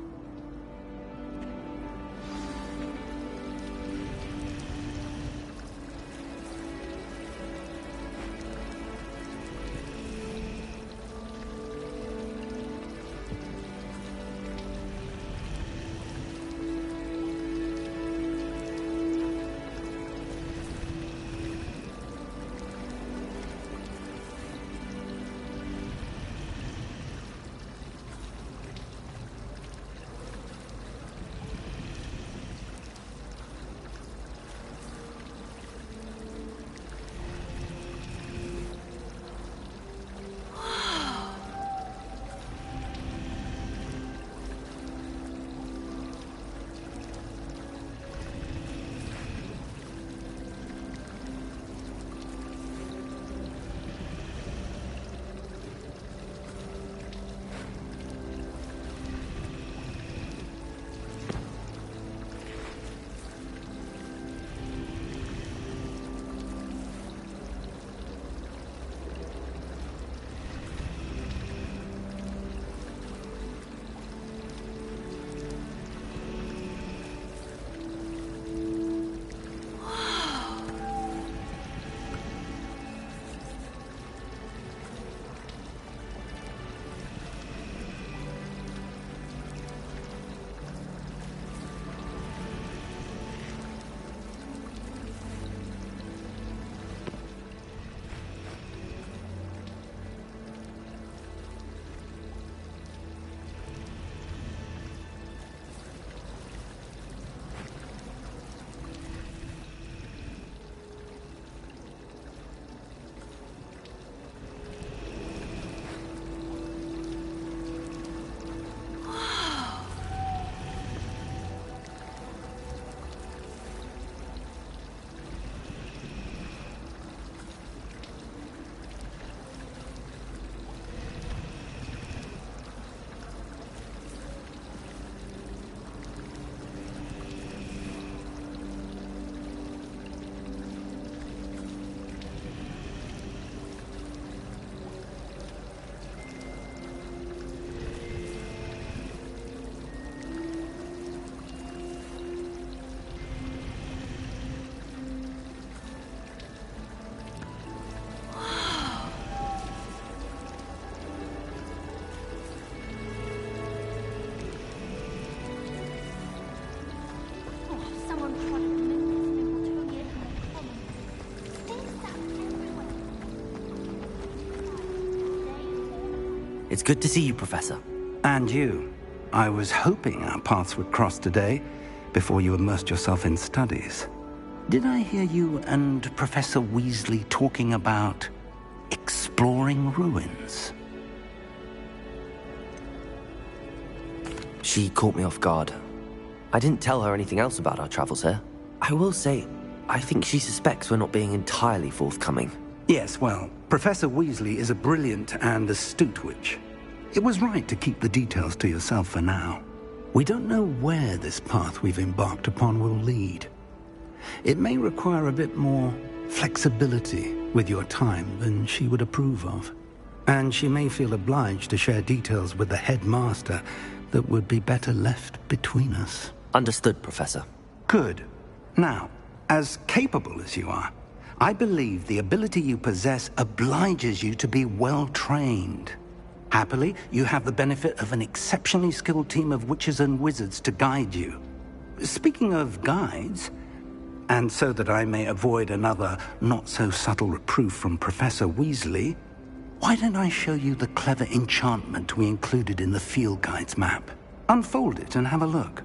It's good to see you, Professor. And you. I was hoping our paths would cross today, before you immersed yourself in studies. Did I hear you and Professor Weasley talking about exploring ruins? She caught me off guard. I didn't tell her anything else about our travels here. I will say, I think she suspects we're not being entirely forthcoming. Yes, well, Professor Weasley is a brilliant and astute witch. It was right to keep the details to yourself for now. We don't know where this path we've embarked upon will lead. It may require a bit more flexibility with your time than she would approve of. And she may feel obliged to share details with the headmaster that would be better left between us. Understood, Professor. Good. Now, as capable as you are, I believe the ability you possess obliges you to be well-trained. Happily, you have the benefit of an exceptionally skilled team of witches and wizards to guide you. Speaking of guides, and so that I may avoid another not-so-subtle reproof from Professor Weasley, why don't I show you the clever enchantment we included in the field guide's map? Unfold it and have a look.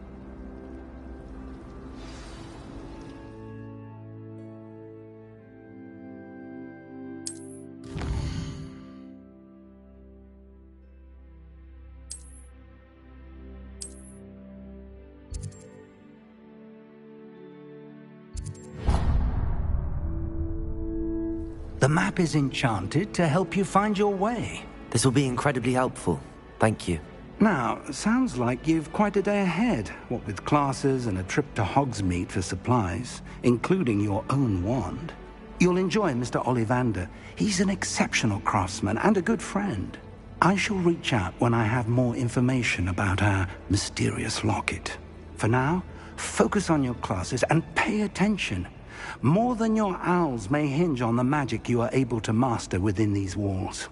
The map is enchanted to help you find your way. This will be incredibly helpful. Thank you. Now, sounds like you've quite a day ahead, what with classes and a trip to Hogsmeade for supplies, including your own wand. You'll enjoy Mr. Ollivander. He's an exceptional craftsman and a good friend. I shall reach out when I have more information about our mysterious locket. For now, focus on your classes and pay attention. More than your owls may hinge on the magic you are able to master within these walls.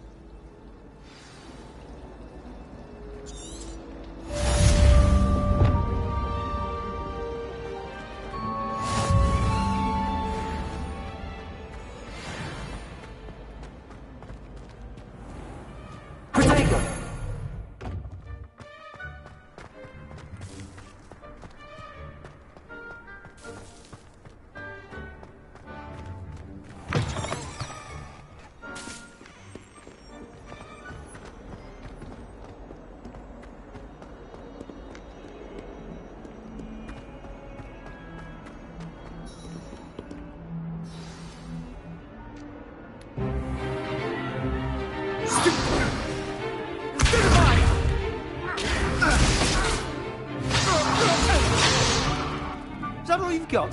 Is that all you've got?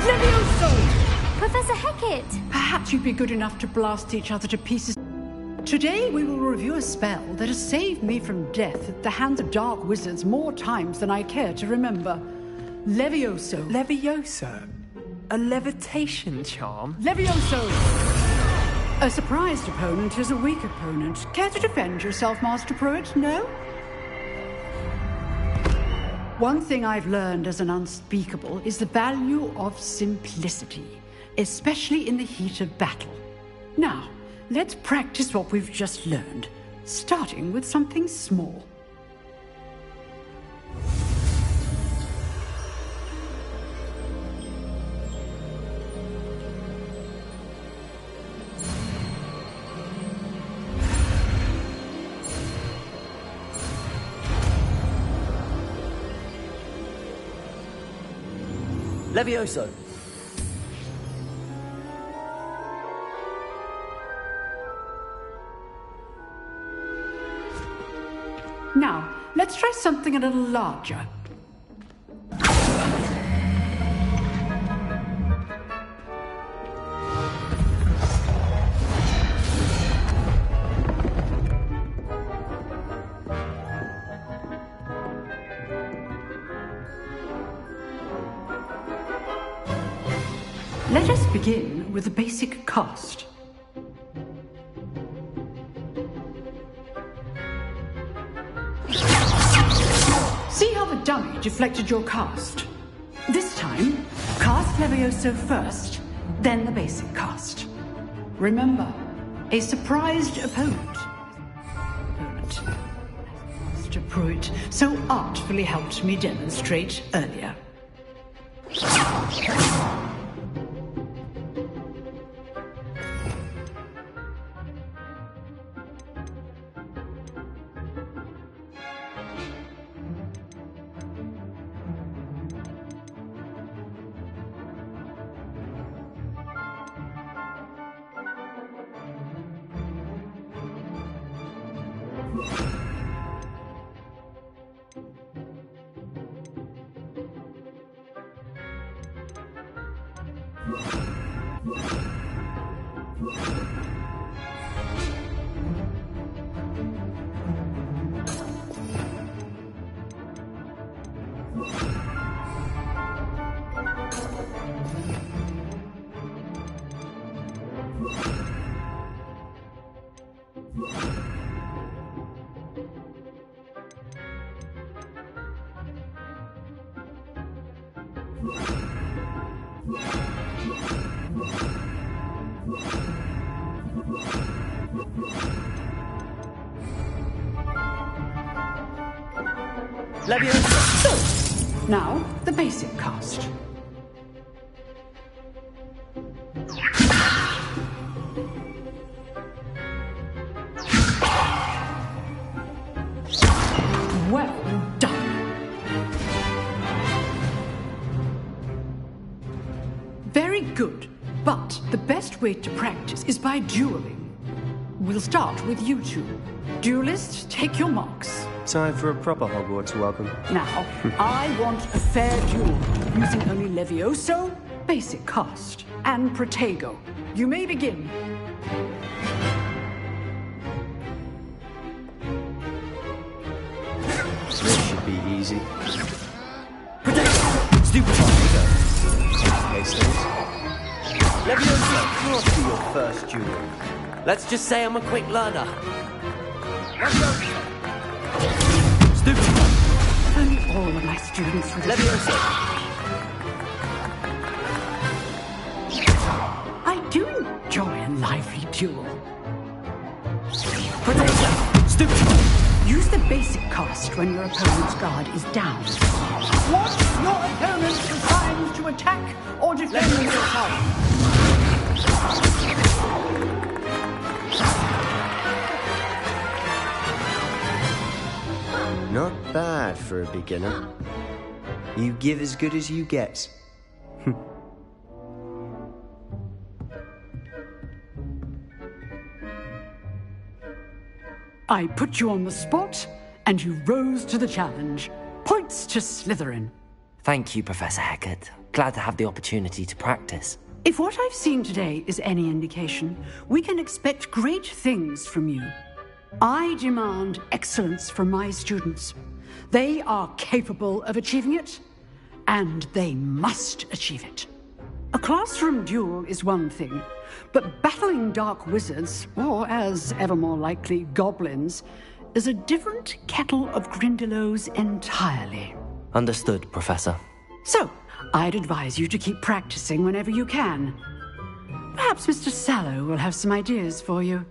Levioso! Professor Hecat! Perhaps you'd be good enough to blast each other to pieces. Today we will review a spell that has saved me from death at the hands of dark wizards more times than I care to remember. Levioso. Levioso? A levitation charm? Levioso! A surprised opponent is a weak opponent. Care to defend yourself, Master Pruitt? No? One thing I've learned as an unspeakable is the value of simplicity, especially in the heat of battle. Now, let's practice what we've just learned, starting with something small. Levioso! Now, let's try something a little larger. Let us begin with a basic cast. See how the dummy deflected your cast? This time, cast Levioso first, then the basic cast. Remember, a surprised opponent. Master Pruitt so artfully helped me demonstrate earlier. Now, the basic cast. Well done. Very good. But the best way to practice is by dueling. We'll start with you two. Duelists, take your marks. Time for a proper Hogwarts welcome. Now, I want a fair duel, using only Levioso, basic cast, and Protego. You may begin. This should be easy. Protego! Stupid Protego! Hastings. Levioso, cross for your first duel. Let's just say I'm a quick learner. Levioso! Stupid one. Only all of my students would Levioso. I do enjoy a lively duel. Protego! Stupid one. Use the basic cast when your opponent's guard is down. Once your opponent decides to attack or defend yourself. Not bad for a beginner. You give as good as you get. I put you on the spot, and you rose to the challenge. Points to Slytherin. Thank you, Professor Hecat. Glad to have the opportunity to practice. If what I've seen today is any indication, we can expect great things from you. I demand excellence from my students. They are capable of achieving it, and they must achieve it. A classroom duel is one thing, but battling dark wizards, or as ever more likely, goblins, is a different kettle of Grindylows entirely. Understood, Professor. So, I'd advise you to keep practicing whenever you can. Perhaps Mr. Sallow will have some ideas for you.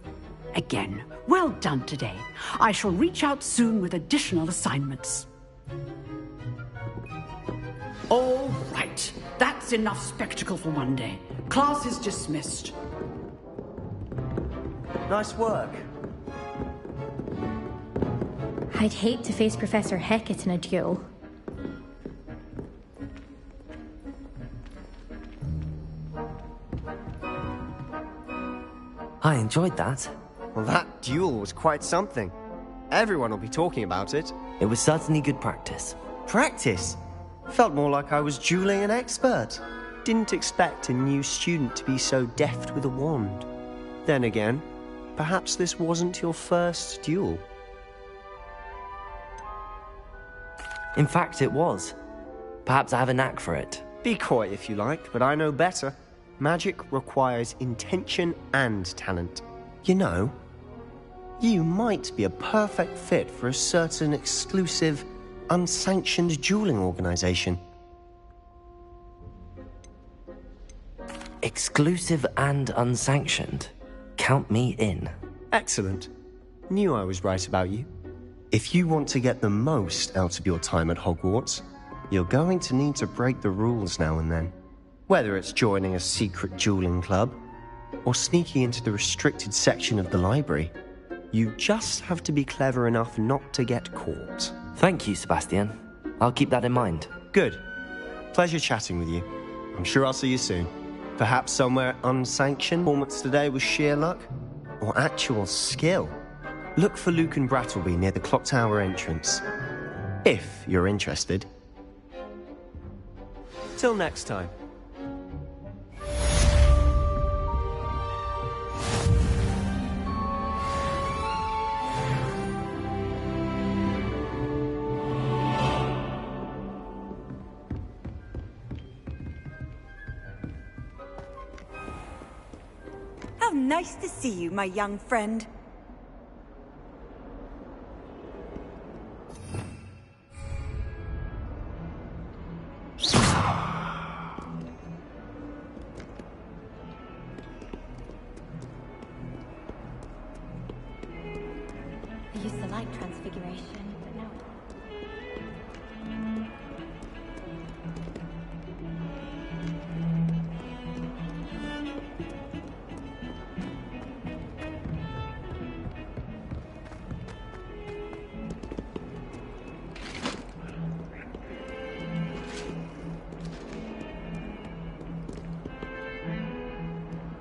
Again, well done today. I shall reach out soon with additional assignments. All right. That's enough spectacle for one day. Class is dismissed. Nice work. I'd hate to face Professor Hecat in a duel. I enjoyed that. Well, that duel was quite something. Everyone will be talking about it. It was certainly good practice. Practice? Felt more like I was dueling an expert. Didn't expect a new student to be so deft with a wand. Then again, perhaps this wasn't your first duel. In fact, it was. Perhaps I have a knack for it. Be coy if you like, but I know better. Magic requires intention and talent. You know, you might be a perfect fit for a certain exclusive, unsanctioned dueling organization. Exclusive and unsanctioned? Count me in. Excellent. Knew I was right about you. If you want to get the most out of your time at Hogwarts, you're going to need to break the rules now and then. Whether it's joining a secret dueling club, or sneaking into the restricted section of the library, you just have to be clever enough not to get caught. Thank you, Sebastian. I'll keep that in mind. Good. Pleasure chatting with you. I'm sure I'll see you soon. Perhaps somewhere unsanctioned. Performance today was sheer luck? Or actual skill? Look for Luke and Brattleby near the clock tower entrance. If you're interested. Till next time. How nice to see you, my young friend. I used to like transfiguration, but now...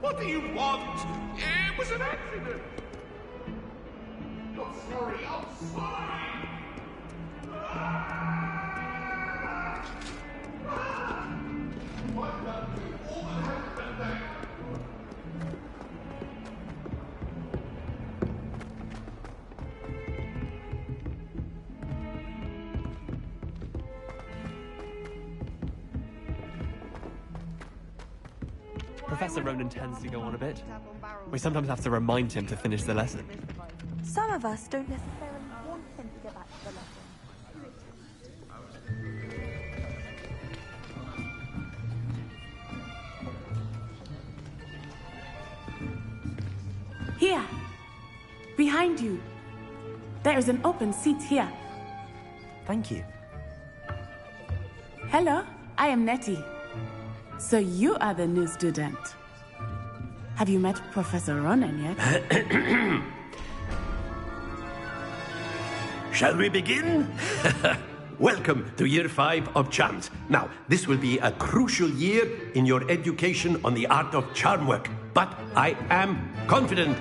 What do you want? It was an accident. You're sorry, I'm sorry. What did I do? All that happened that day. Professor Ronan tends to go on a bit. We sometimes have to remind him to finish the lesson. Some of us don't necessarily want him to go back to the lesson. Here! Behind you! There is an open seat here. Thank you. Hello, I am Nettie. So you are the new student. Have you met Professor Ronan yet? Shall we begin? Welcome to Year 5 of Charms. Now, this will be a crucial year in your education on the art of charm work. But I am confident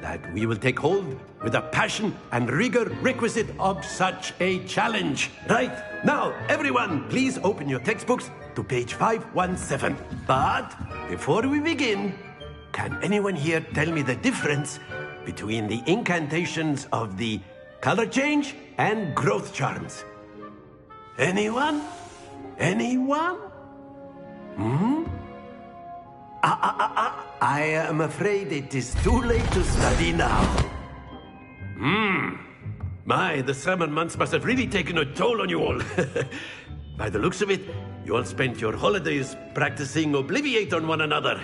that we will take hold with the passion and rigor requisite of such a challenge. Right, now, everyone, please open your textbooks to page 517. But before we begin, can anyone here tell me the difference between the incantations of the color change and growth charms? Anyone? Anyone? I am afraid it is too late to study now. My, the summer months must have really taken a toll on you all. By the looks of it, you all spent your holidays practicing Obliviate on one another.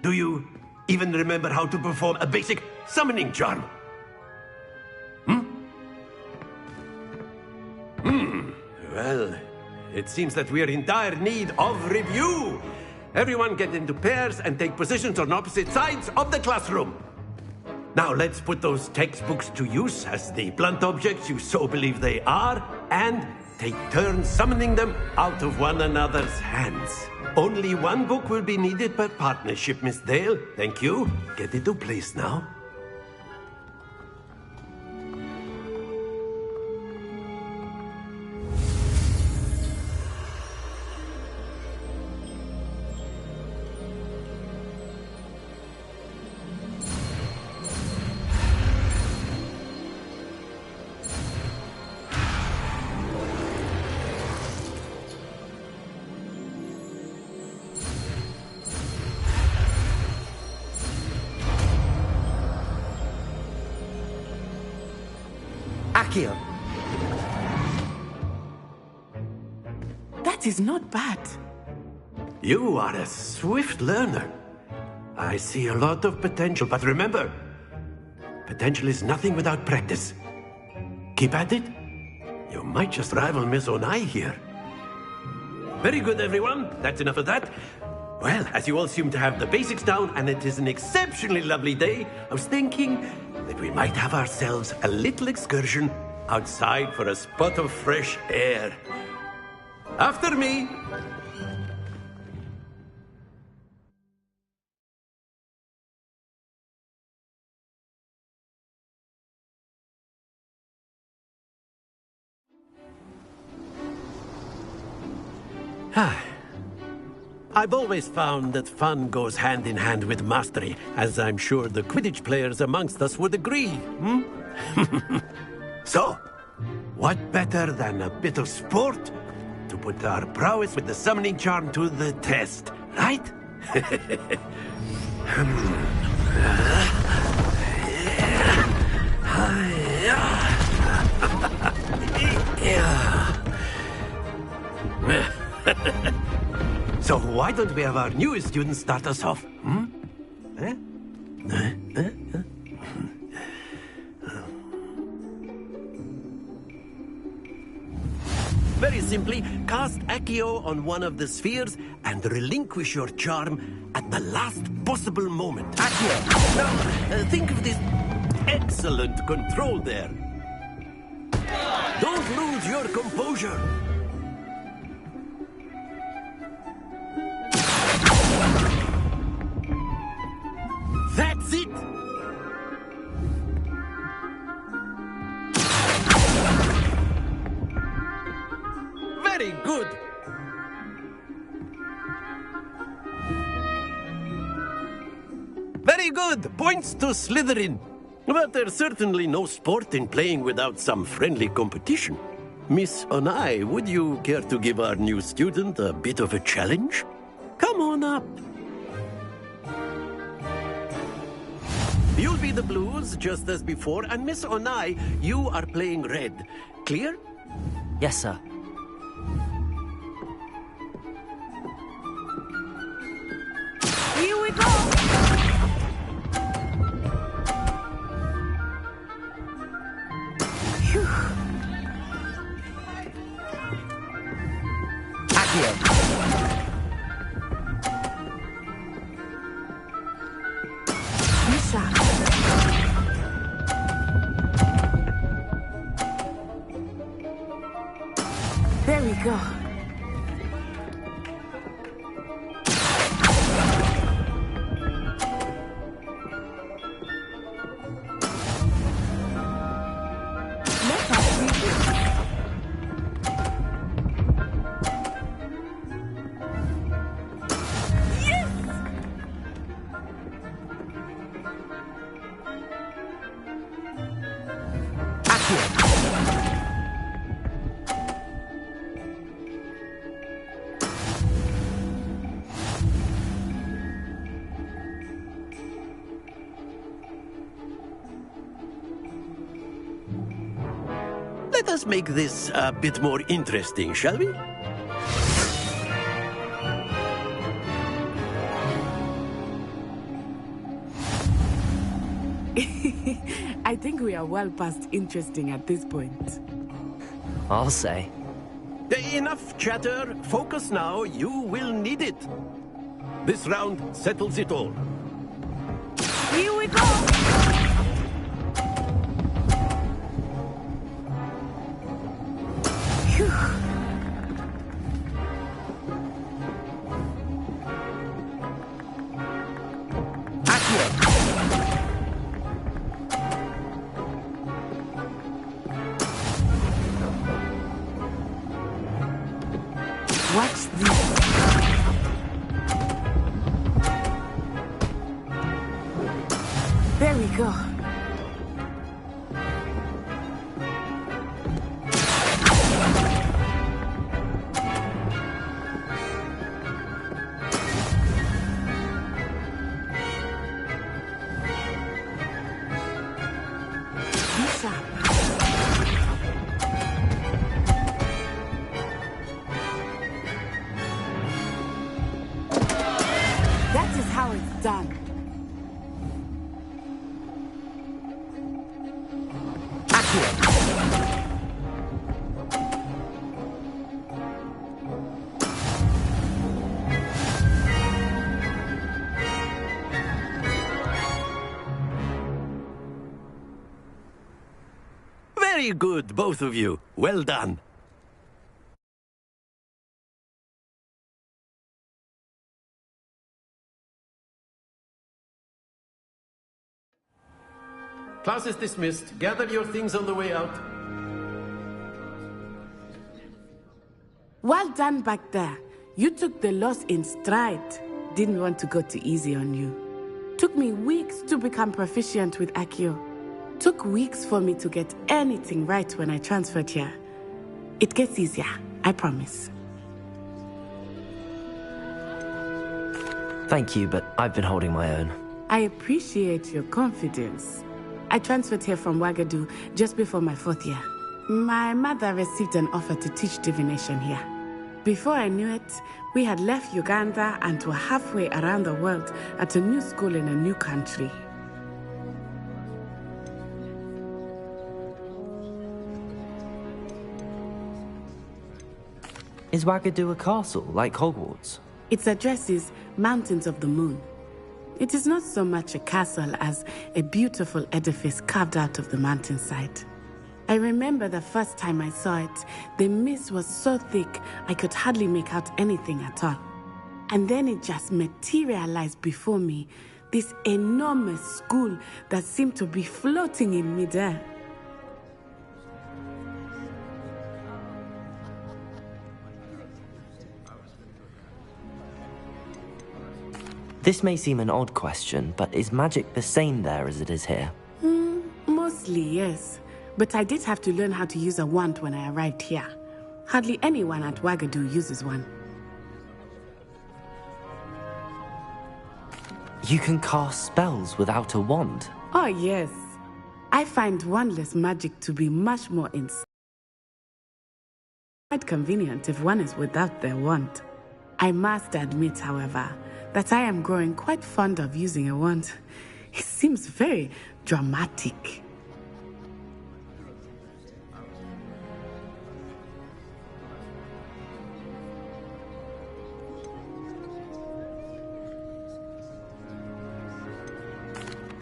Do you even remember how to perform a basic summoning charm? Well, it seems that we are in dire need of review. Everyone get into pairs and take positions on opposite sides of the classroom. Now let's put those textbooks to use as the blunt objects you so believe they are, and take turns summoning them out of one another's hands. Only one book will be needed per partnership, Miss Dale. Thank you. Get into place now. Akio. That is not bad. You are a swift learner. I see a lot of potential, but remember, potential is nothing without practice. Keep at it. You might just rival Miss Onai here. Very good, everyone. That's enough of that. Well, as you all seem to have the basics down, and it is an exceptionally lovely day, I was thinking that we might have ourselves a little excursion outside for a spot of fresh air. After me. I've always found that fun goes hand in hand with mastery, as I'm sure the Quidditch players amongst us would agree, So, what better than a bit of sport to put our prowess with the summoning charm to the test, right? So why don't we have our newest student start us off? Very simply, cast Accio on one of the spheres and relinquish your charm at the last possible moment. Accio! Now, think of this excellent control there. Don't lose your composure. That's it! Very good! Very good! Points to Slytherin. But there's certainly no sport in playing without some friendly competition. Miss Onai, would you care to give our new student a bit of a challenge? Come on up. You'll be the blues, just as before, and Miss Onai, you are playing red. Clear? Yes, sir. Here we go! Phew. There we go. Let us make this a bit more interesting, shall we? I think we are well past interesting at this point. I'll say. Enough chatter. Focus now. You will need it. This round settles it all. Here we go! What's this? There we go. Very good, both of you. Well done. Class is dismissed. Gather your things on the way out. Well done back there. You took the loss in stride. Didn't want to go too easy on you. Took me weeks to become proficient with Accio. Took weeks for me to get anything right when I transferred here. It gets easier, I promise. Thank you, but I've been holding my own. I appreciate your confidence. I transferred here from Wagadu just before my 4th year. My mother received an offer to teach divination here. Before I knew it, we had left Uganda and were halfway around the world at a new school in a new country. Is Wagadu a castle, like Hogwarts? Its address is Mountains of the Moon. It is not so much a castle as a beautiful edifice carved out of the mountainside. I remember the first time I saw it, the mist was so thick I could hardly make out anything at all. And then it just materialized before me, this enormous school that seemed to be floating in midair. This may seem an odd question, but is magic the same there as it is here? Mostly, yes. But I did have to learn how to use a wand when I arrived here. Hardly anyone at Wagadu uses one. You can cast spells without a wand? Oh, yes. I find wandless magic to be much more quite convenient if one is without their wand. I must admit, however, that I am growing quite fond of using a wand. It seems very dramatic.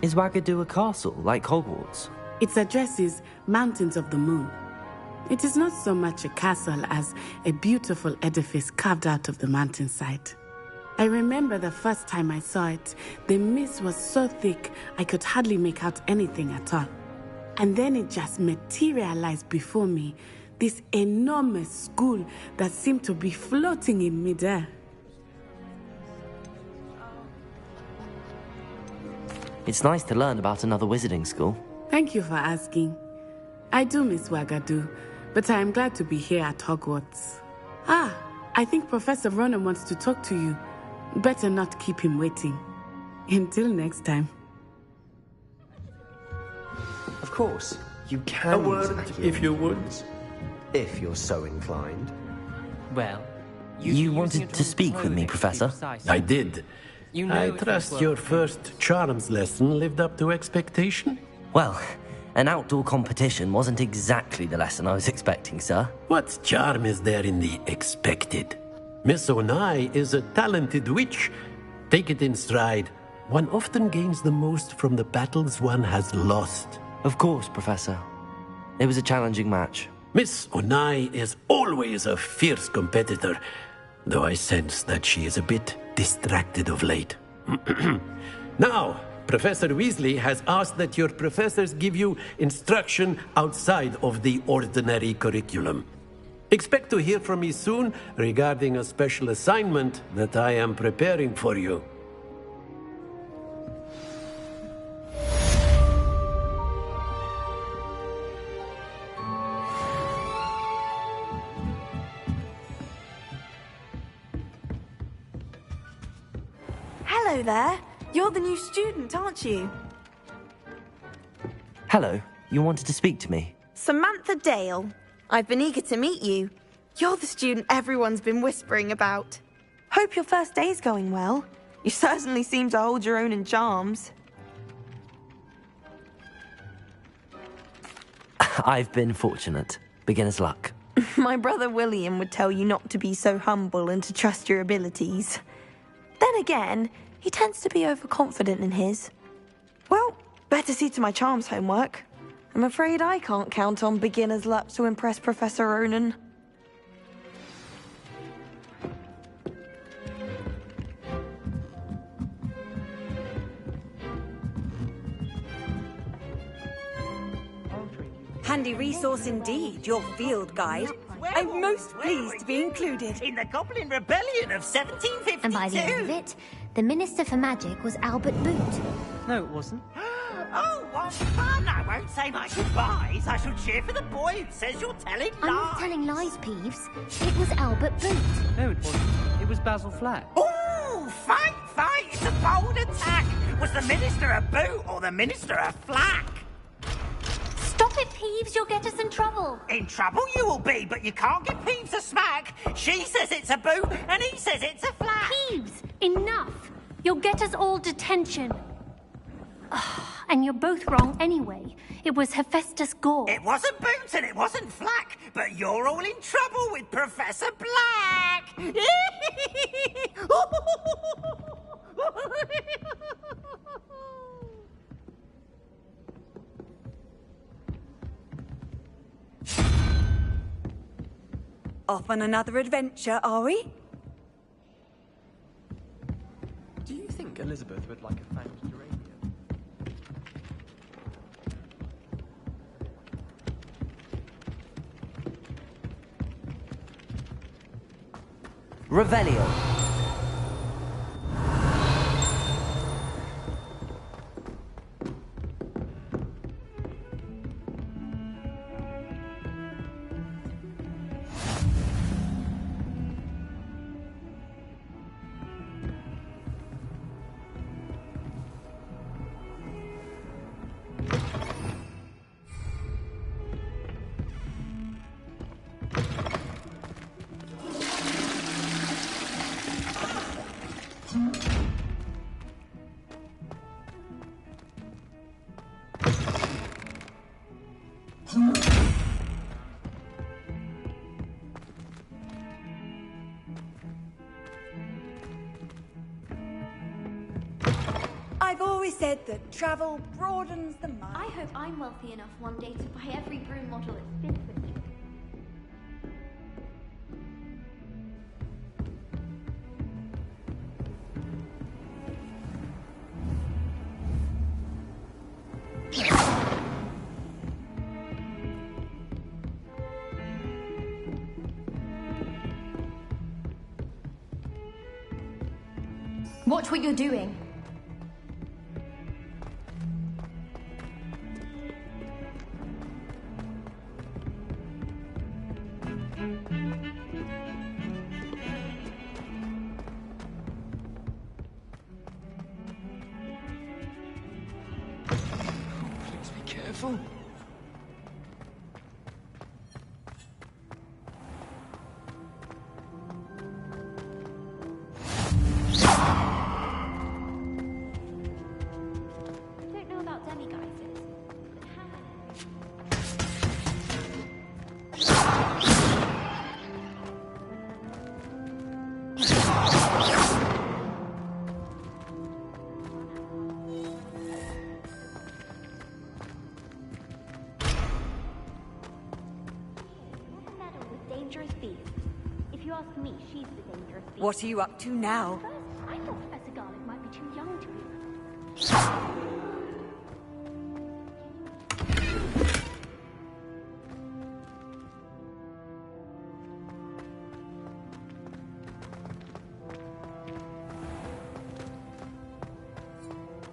Is Wagadu a castle, like Hogwarts? Its address is Mountains of the Moon. It is not so much a castle as a beautiful edifice carved out of the mountainside. I remember the first time I saw it, the mist was so thick I could hardly make out anything at all. And then it just materialized before me, this enormous school that seemed to be floating in midair. It's nice to learn about another wizarding school. Thank you for asking. I do miss Wagadu, but I am glad to be here at Hogwarts. Ah, I think Professor Ronan wants to talk to you. Better not keep him waiting. Until next time. Of course, you can. A word, if you would. If you're so inclined. Well, you wanted to speak with me, Professor? I did. I trust your first charms lesson lived up to expectation? Well, an outdoor competition wasn't exactly the lesson I was expecting, sir. What charm is there in the expected? Miss Onai is a talented witch. Take it in stride. One often gains the most from the battles one has lost. Of course, Professor. It was a challenging match. Miss Onai is always a fierce competitor, though I sense that she is a bit distracted of late. Now, Professor Weasley has asked that your professors give you instruction outside of the ordinary curriculum. Expect to hear from me soon regarding a special assignment that I am preparing for you. Hello there. You're the new student, aren't you? Hello, you wanted to speak to me? Samantha Dale. I've been eager to meet you. You're the student everyone's been whispering about. Hope your first day's going well. You certainly seem to hold your own in charms. I've been fortunate. Beginner's luck. My brother William would tell you not to be so humble and to trust your abilities. Then again, he tends to be overconfident in his. Well, better see to my charms homework. I'm afraid I can't count on beginner's luck to impress Professor Ronan. Handy resource indeed, your field guide. I'm most pleased to be included. In the Goblin Rebellion of 1752. And by the end of it, the Minister for Magic was Albert Boot. No, it wasn't. Oh, what fun! I won't say my goodbyes. I shall cheer for the boy who says you're telling lies. I'm not telling lies, Peeves. It was Albert Boot. No, it wasn't. It was Basil Flack. Ooh, fight! It's a bold attack. Was the Minister a boot or the Minister a flack? Stop it, Peeves. You'll get us in trouble. In trouble you will be, but you can't give Peeves a smack. She says it's a boot, and he says it's a flack. Peeves, enough. You'll get us all detention. And you're both wrong anyway. It was Hephaestus Gore. It wasn't Boots and it wasn't Flack, but you're all in trouble with Professor Black. Off on another adventure, are we? Do you think Elizabeth would like a found geranium? Revelio. I've always said that travel broadens the mind. I hope I'm wealthy enough one day to buy every broom model it fits with me. Watch what you're doing. Please be careful. I don't know about demiguises, but dangerous beast. If you ask me, she's the dangerous beast. What are you up to now? First, I thought Professor Garlic might be too young to be.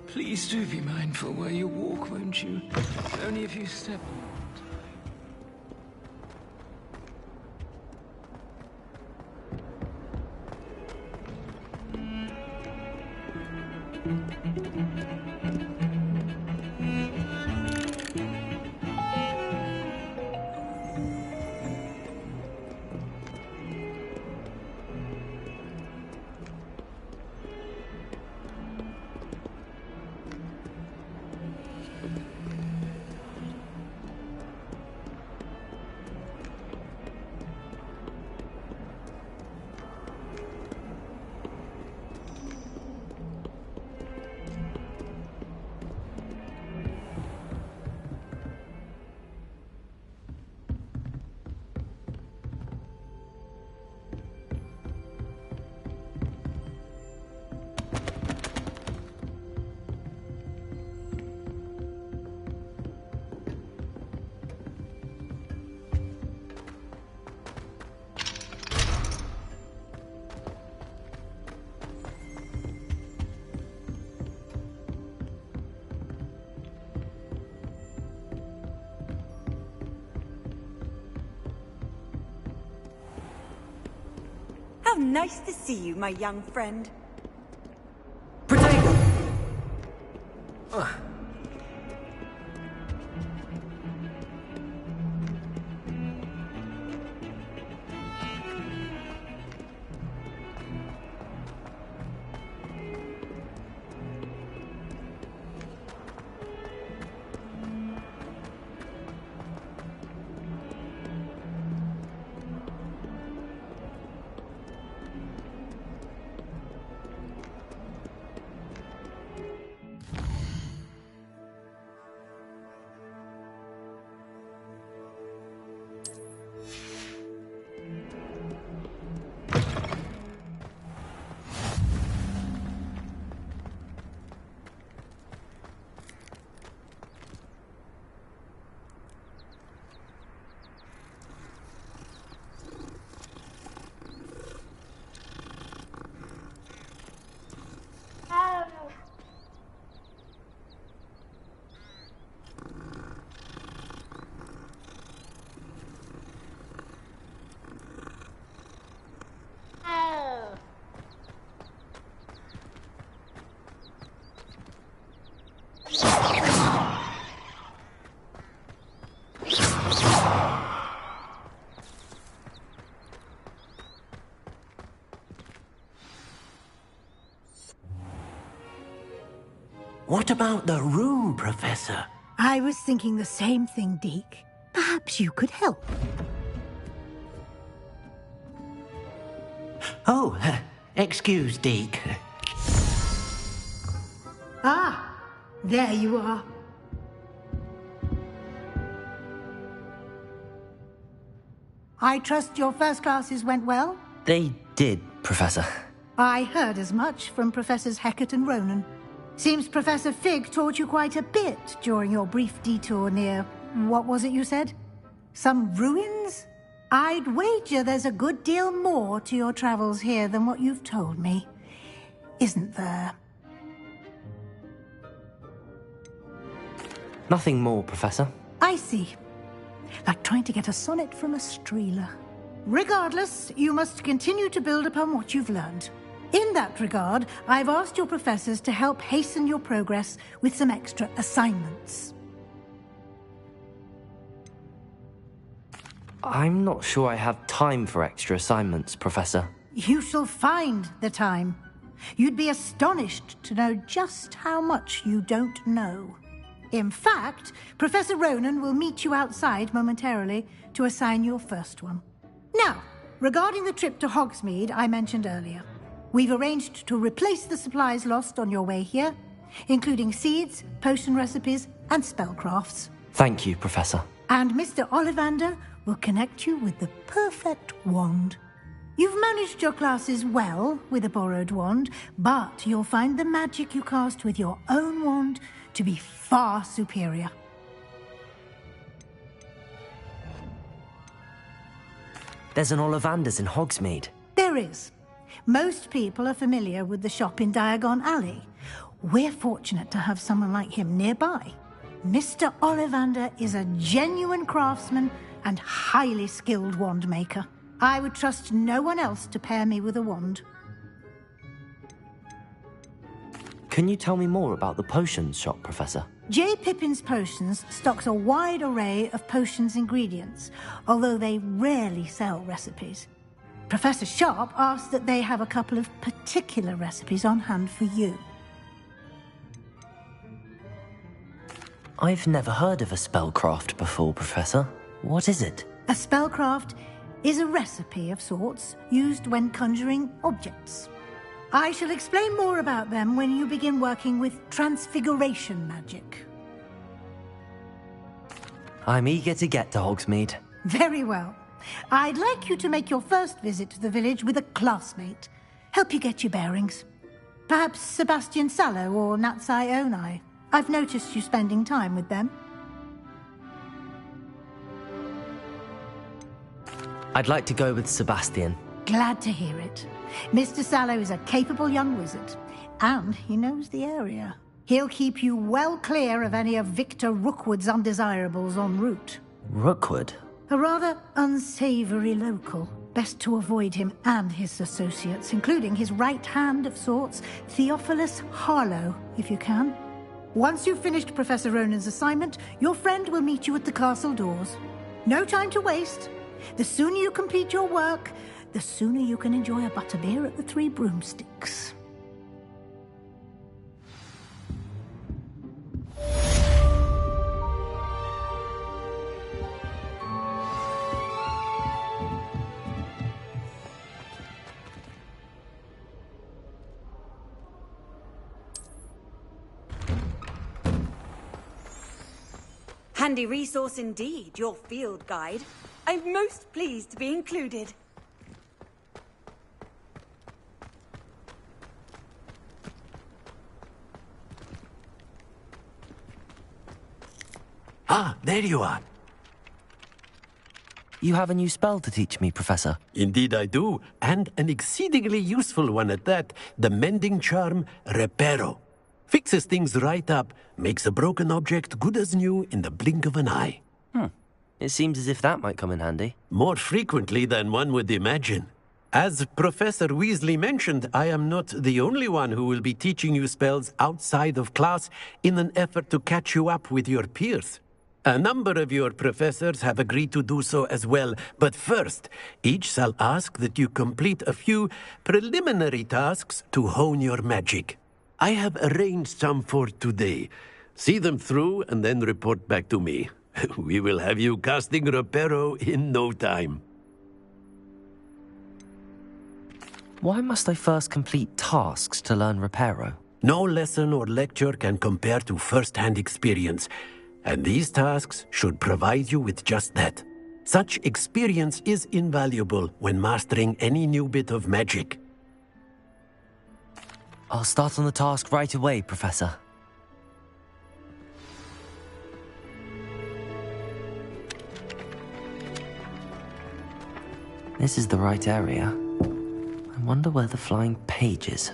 Please do be mindful where you walk, won't you? Only if you step on it. How nice to see you, my young friend. What about the room, Professor? I was thinking the same thing, Deke. Perhaps you could help. Oh, excuse, Deke. Ah, there you are. I trust your first classes went well? They did, Professor. I heard as much from Professors Hecat and Ronan. Seems Professor Fig taught you quite a bit during your brief detour near... what was it you said? Some ruins? I'd wager there's a good deal more to your travels here than what you've told me. Isn't there? Nothing more, Professor. I see. Like trying to get a sonnet from a streeler. Regardless, you must continue to build upon what you've learned. In that regard, I've asked your professors to help hasten your progress with some extra assignments. I'm not sure I have time for extra assignments, Professor. You shall find the time. You'd be astonished to know just how much you don't know. In fact, Professor Ronan will meet you outside momentarily to assign your first one. Now, regarding the trip to Hogsmeade I mentioned earlier, we've arranged to replace the supplies lost on your way here, including seeds, potion recipes, and spellcrafts. Thank you, Professor. And Mr. Ollivander will connect you with the perfect wand. You've managed your classes well with a borrowed wand, but you'll find the magic you cast with your own wand to be far superior. There's an Ollivander's in Hogsmeade. There is. Most people are familiar with the shop in Diagon Alley. We're fortunate to have someone like him nearby. Mr. Ollivander is a genuine craftsman and highly skilled wand maker. I would trust no one else to pair me with a wand. Can you tell me more about the potions shop, Professor? J. Pippin's Potions stocks a wide array of potions ingredients, although they rarely sell recipes. Professor Sharp asked that they have a couple of particular recipes on hand for you. I've never heard of a spellcraft before, Professor. What is it? A spellcraft is a recipe of sorts used when conjuring objects. I shall explain more about them when you begin working with transfiguration magic. I'm eager to get to Hogsmeade. Very well. I'd like you to make your first visit to the village with a classmate. Help you get your bearings. Perhaps Sebastian Sallow or Natsai Onai. I've noticed you spending time with them. I'd like to go with Sebastian. Glad to hear it. Mr. Sallow is a capable young wizard, and he knows the area. He'll keep you well clear of any of Victor Rookwood's undesirables en route. Rookwood? A rather unsavory local. Best to avoid him and his associates, including his right hand of sorts, Theophilus Harlow, if you can. Once you've finished Professor Ronan's assignment, your friend will meet you at the castle doors. No time to waste. The sooner you complete your work, the sooner you can enjoy a butterbeer at the Three Broomsticks. Handy resource indeed, your field guide. I'm most pleased to be included. Ah, there you are. You have a new spell to teach me, Professor. Indeed I do, and an exceedingly useful one at that. The mending charm, Reparo. Fixes things right up, makes a broken object good as new in the blink of an eye. It seems as if that might come in handy. More frequently than one would imagine. As Professor Weasley mentioned, I am not the only one who will be teaching you spells outside of class in an effort to catch you up with your peers. A number of your professors have agreed to do so as well, but first, each shall ask that you complete a few preliminary tasks to hone your magic. I have arranged some for today. See them through and then report back to me. We will have you casting Reparo in no time. Why must I first complete tasks to learn Reparo? No lesson or lecture can compare to first-hand experience, and these tasks should provide you with just that. Such experience is invaluable when mastering any new bit of magic. I'll start on the task right away, Professor. This is the right area. I wonder where the flying page is.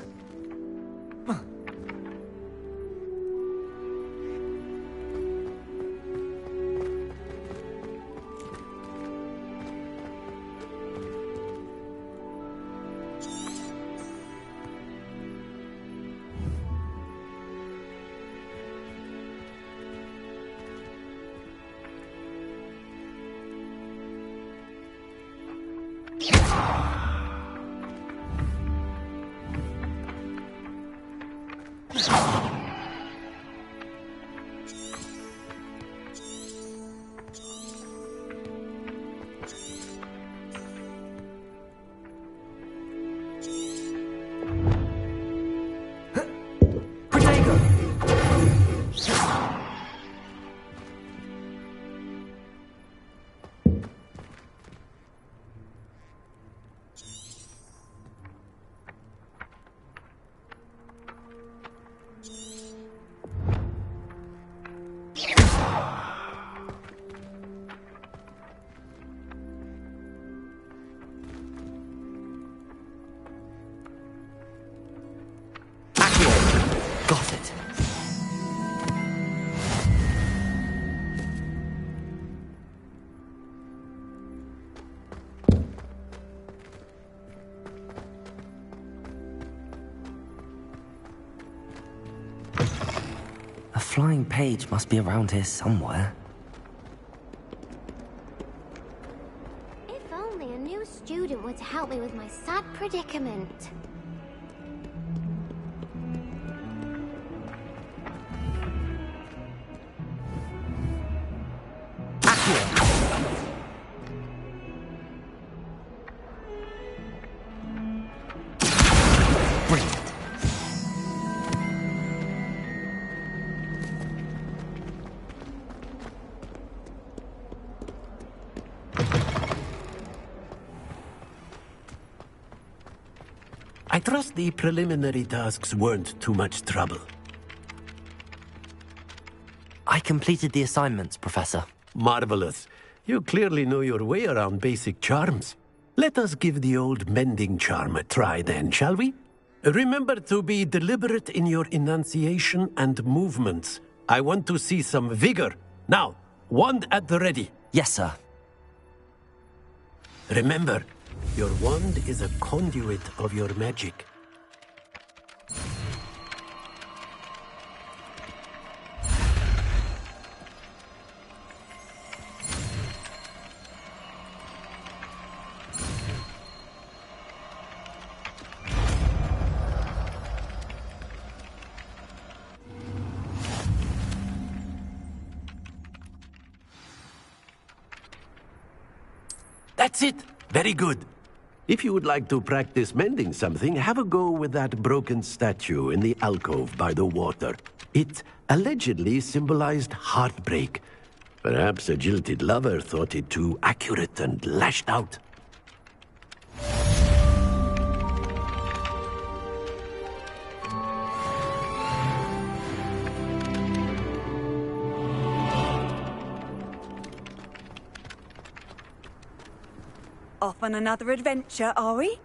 Got it. A flying page must be around here somewhere. If only a new student would help me with my sad predicament. I trust the preliminary tasks weren't too much trouble. I completed the assignments, Professor. Marvelous. You clearly know your way around basic charms. Let us give the old mending charm a try then, shall we? Remember to be deliberate in your enunciation and movements. I want to see some vigor. Now, wand at the ready. Yes, sir. Remember, Your wand is a conduit of your magic. That's it! Very good. If you would like to practice mending something, have a go with that broken statue in the alcove by the water. It allegedly symbolized heartbreak. Perhaps a jilted lover thought it too accurate and lashed out. Off on another adventure, are we?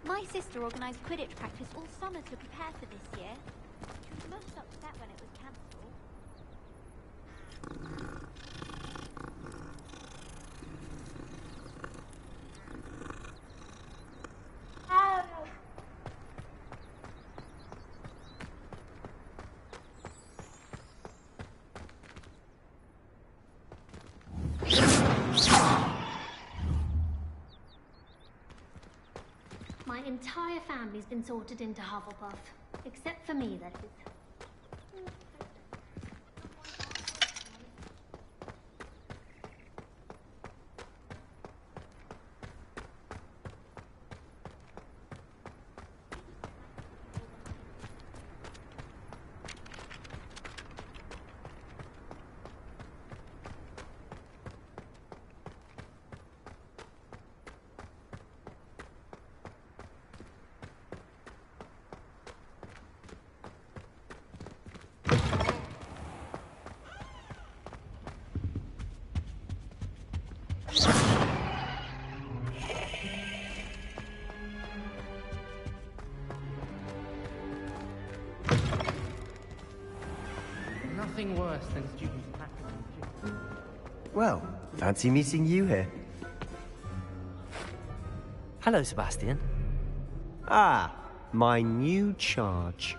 My sister organised Quidditch practice all summer to prepare for this year. She was most upset when it was cancelled. My entire family's been sorted into Hufflepuff. Except for me, that is. Nothing worse than students practicing. Well, fancy meeting you here. Hello, Sebastian. Ah, my new charge.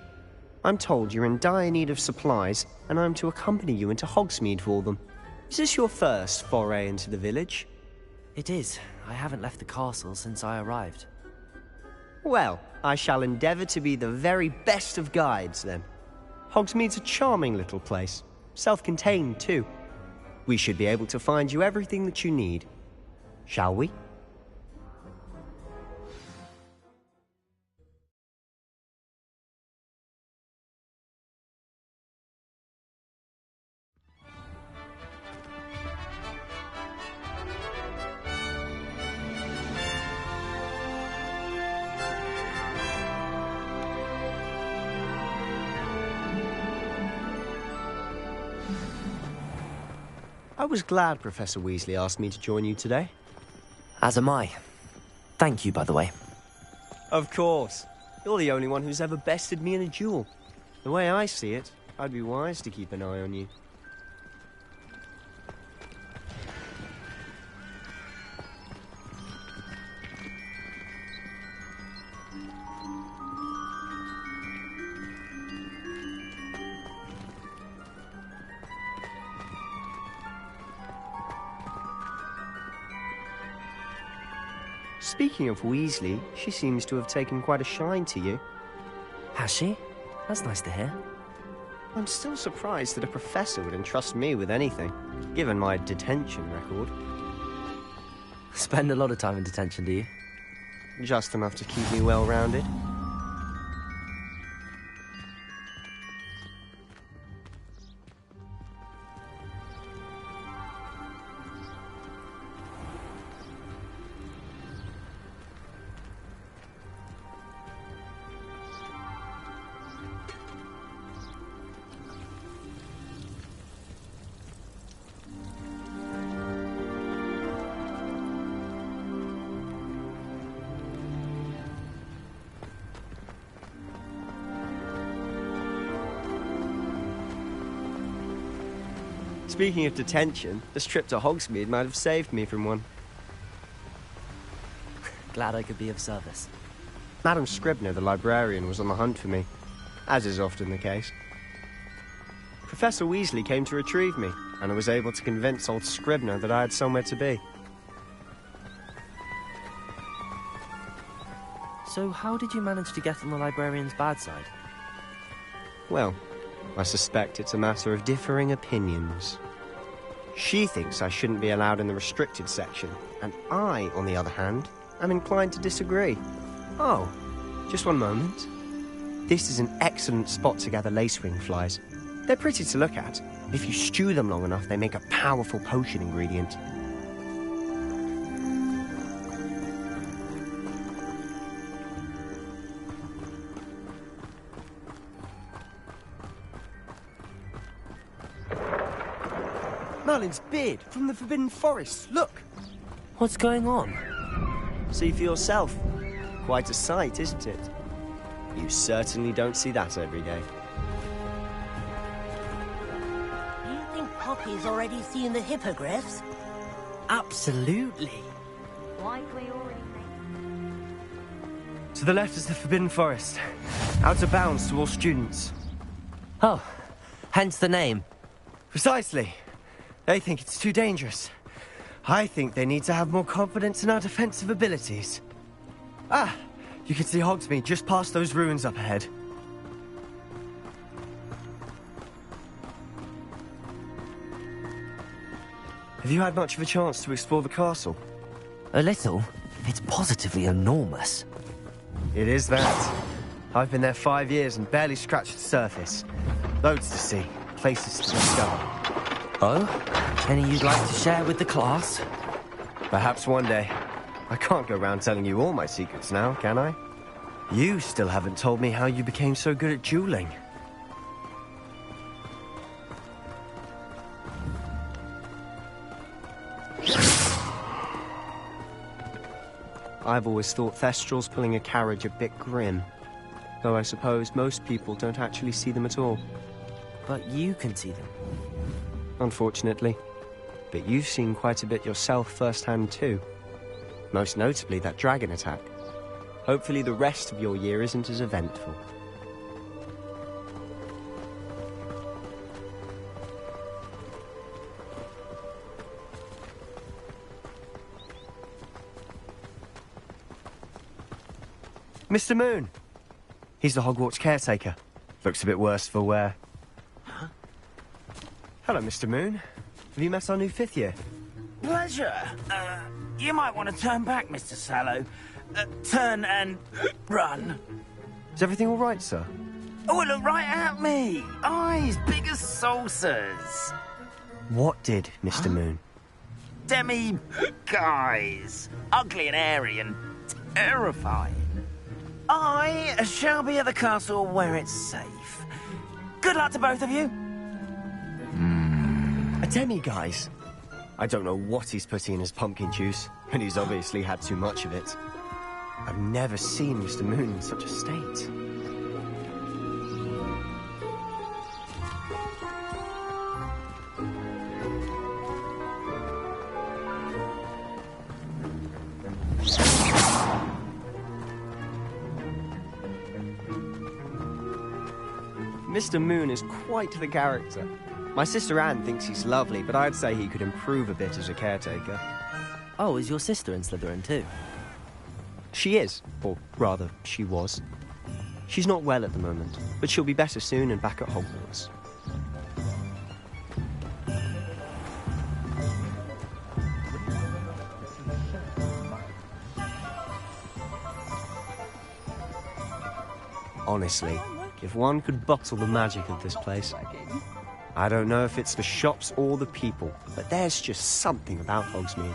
I'm told you're in dire need of supplies, and I'm to accompany you into Hogsmeade for them. Is this your first foray into the village? It is. I haven't left the castle since I arrived. Well, I shall endeavour to be the very best of guides, then. Hogsmeade's a charming little place. Self-contained, too. We should be able to find you everything that you need. Shall we? I was glad Professor Weasley asked me to join you today. As am I. Thank you, by the way. Of course. You're the only one who's ever bested me in a duel. The way I see it, I'd be wise to keep an eye on you. Speaking of Weasley, she seems to have taken quite a shine to you. Has she? That's nice to hear. I'm still surprised that a professor would entrust me with anything, given my detention record. Spend a lot of time in detention, do you? Just enough to keep me well-rounded. Speaking of detention, this trip to Hogsmeade might have saved me from one. Glad I could be of service. Madam Scribner, the librarian, was on the hunt for me, as is often the case. Professor Weasley came to retrieve me, and I was able to convince old Scribner that I had somewhere to be. So how did you manage to get on the librarian's bad side? Well, I suspect it's a matter of differing opinions. She thinks I shouldn't be allowed in the restricted section, and I, on the other hand, am inclined to disagree. Oh, just one moment. This is an excellent spot to gather lacewing flies. They're pretty to look at. If you stew them long enough, they make a powerful potion ingredient. Merlin's beard from the Forbidden Forest. Look! What's going on? See for yourself. Quite a sight, isn't it? You certainly don't see that every day. Do you think Poppy's already seen the hippogriffs? Absolutely. Why do we already To the left is the Forbidden Forest. Out of bounds to all students. Oh, hence the name. Precisely. They think it's too dangerous. I think they need to have more confidence in our defensive abilities. Ah, you can see Hogsmeade just past those ruins up ahead. Have you had much of a chance to explore the castle? A little. It's positively enormous. It is that. I've been there 5 years and barely scratched the surface. Loads to see, places to discover. Oh? Any you'd like to share with the class? Perhaps one day. I can't go around telling you all my secrets now, can I? You still haven't told me how you became so good at dueling. I've always thought Thestrals pulling a carriage a bit grim. Though I suppose most people don't actually see them at all. But you can see them. Unfortunately. But you've seen quite a bit yourself firsthand too. Most notably that dragon attack. Hopefully the rest of your year isn't as eventful. Mr. Moon! He's the Hogwarts caretaker. Looks a bit worse for wear. Huh? Hello, Mr. Moon. Have you met our new 5th year? Pleasure. You might want to turn back, Mr. Sallow. Turn and run. Is everything all right, sir? Oh, look right at me. Eyes big as saucers. What did, Mr. Moon? Guys. Ugly and airy and terrifying. I shall be at the castle where it's safe. Good luck to both of you. A demi-guise? I don't know what he's putting in his pumpkin juice, and he's obviously had too much of it. I've never seen Mr. Moon in such a state. Mr. Moon is quite the character. My sister Anne thinks he's lovely, but I'd say he could improve a bit as a caretaker. Oh, is your sister in Slytherin too? She is, or rather, she was. She's not well at the moment, but she'll be better soon and back at Hogwarts. Honestly, if one could bottle the magic of this place. I don't know if it's the shops or the people, but there's just something about Hogsmeade.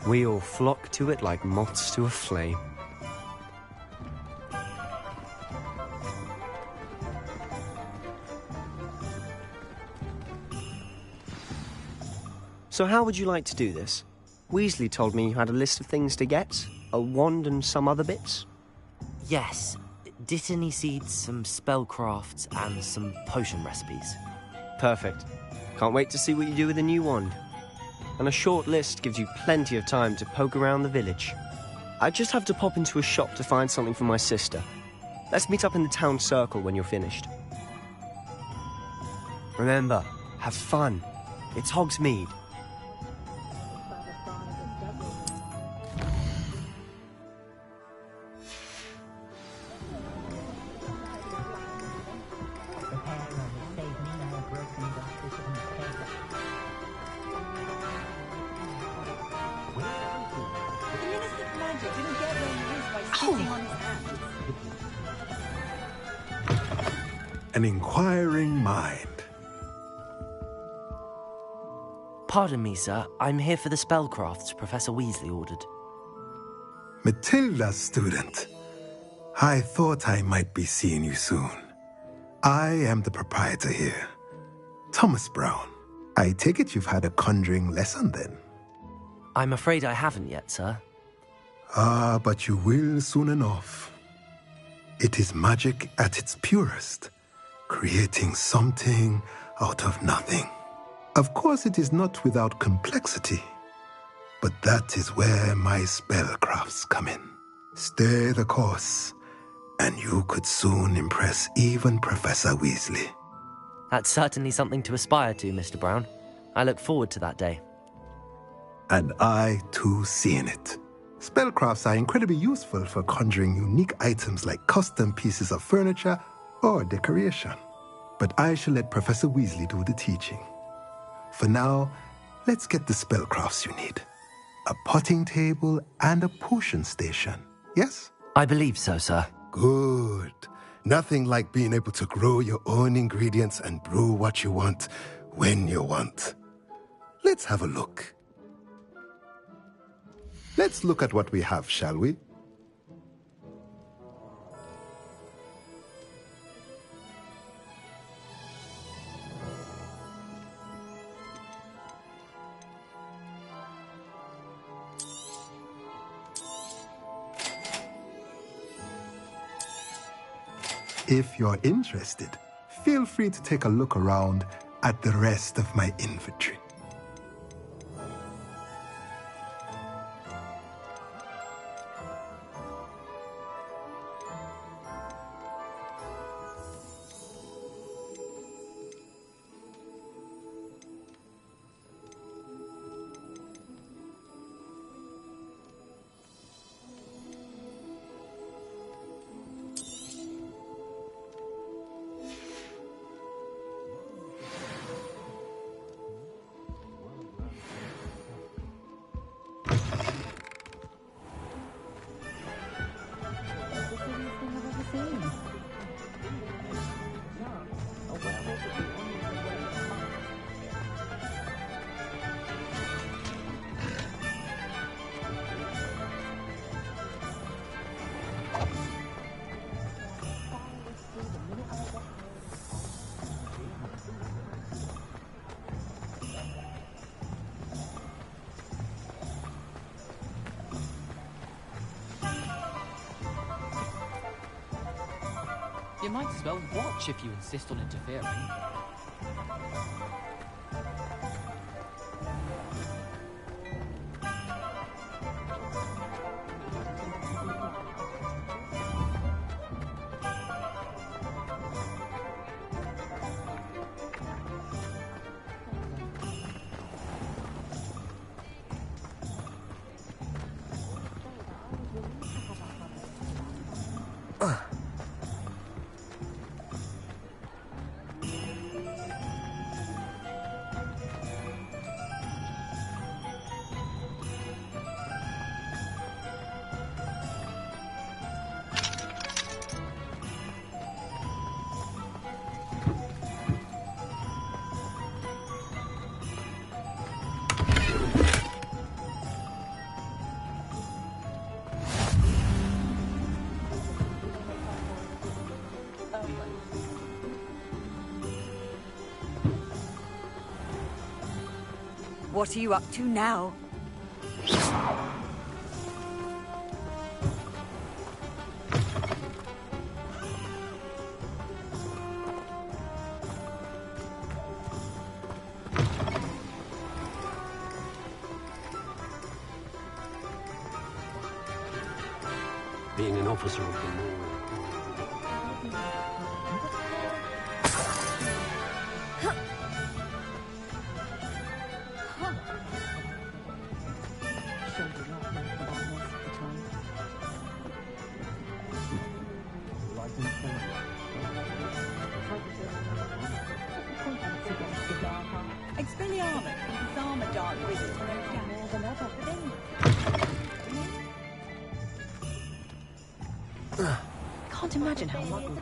We all flock to it like moths to a flame. So how would you like to do this? Weasley told me you had a list of things to get, a wand and some other bits. Yes. Dittany seeds, some spellcrafts, and some potion recipes. Perfect. Can't wait to see what you do with the new wand. And a short list gives you plenty of time to poke around the village. I just have to pop into a shop to find something for my sister. Let's meet up in the town circle when you're finished. Remember, have fun. It's Hogsmeade. An inquiring mind. Pardon me, sir. I'm here for the spellcrafts Professor Weasley ordered. Matilda, student. I thought I might be seeing you soon. I am the proprietor here, Thomas Brown. I take it you've had a conjuring lesson then? I'm afraid I haven't yet, sir. Ah, but you will soon enough. It is magic at its purest, creating something out of nothing. Of course, it is not without complexity, but that is where my spellcrafts come in. Stay the course, and you could soon impress even Professor Weasley. That's certainly something to aspire to, Mr. Brown. I look forward to that day. And I, too, seeing it. Spellcrafts are incredibly useful for conjuring unique items like custom pieces of furniture or decoration. But I shall let Professor Weasley do the teaching. For now, let's get the spellcrafts you need. A potting table and a potion station, yes? I believe so, sir. Good. Nothing like being able to grow your own ingredients and brew what you want when you want. Let's have a look. Let's look at what we have, shall we? If you're interested, feel free to take a look around at the rest of my inventory. You might as well watch if you insist on interfering. What are you up to now? being an officer of the law. Expelliarmus, disarm a dark wizard to no doubt more than ever. Can't imagine how lucky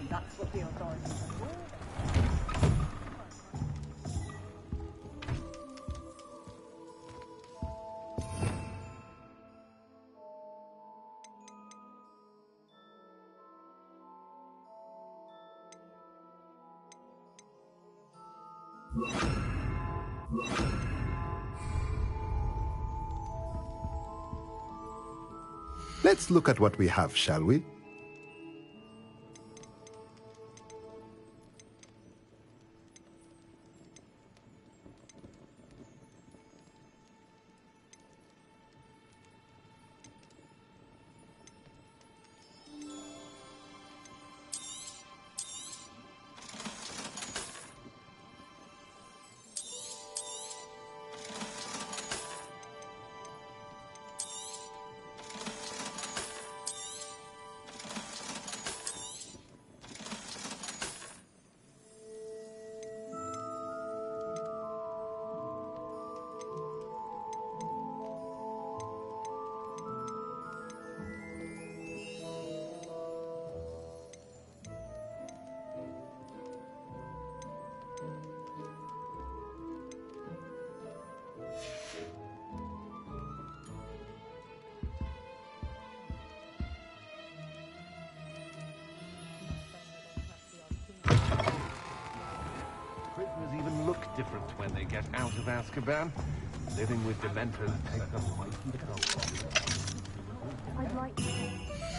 That's what the authorities are for. Let's look at what we have, shall we? Prisoners even look different when they get out of Azkaban. Living with Dementors takes them right from the cold. I'd like to.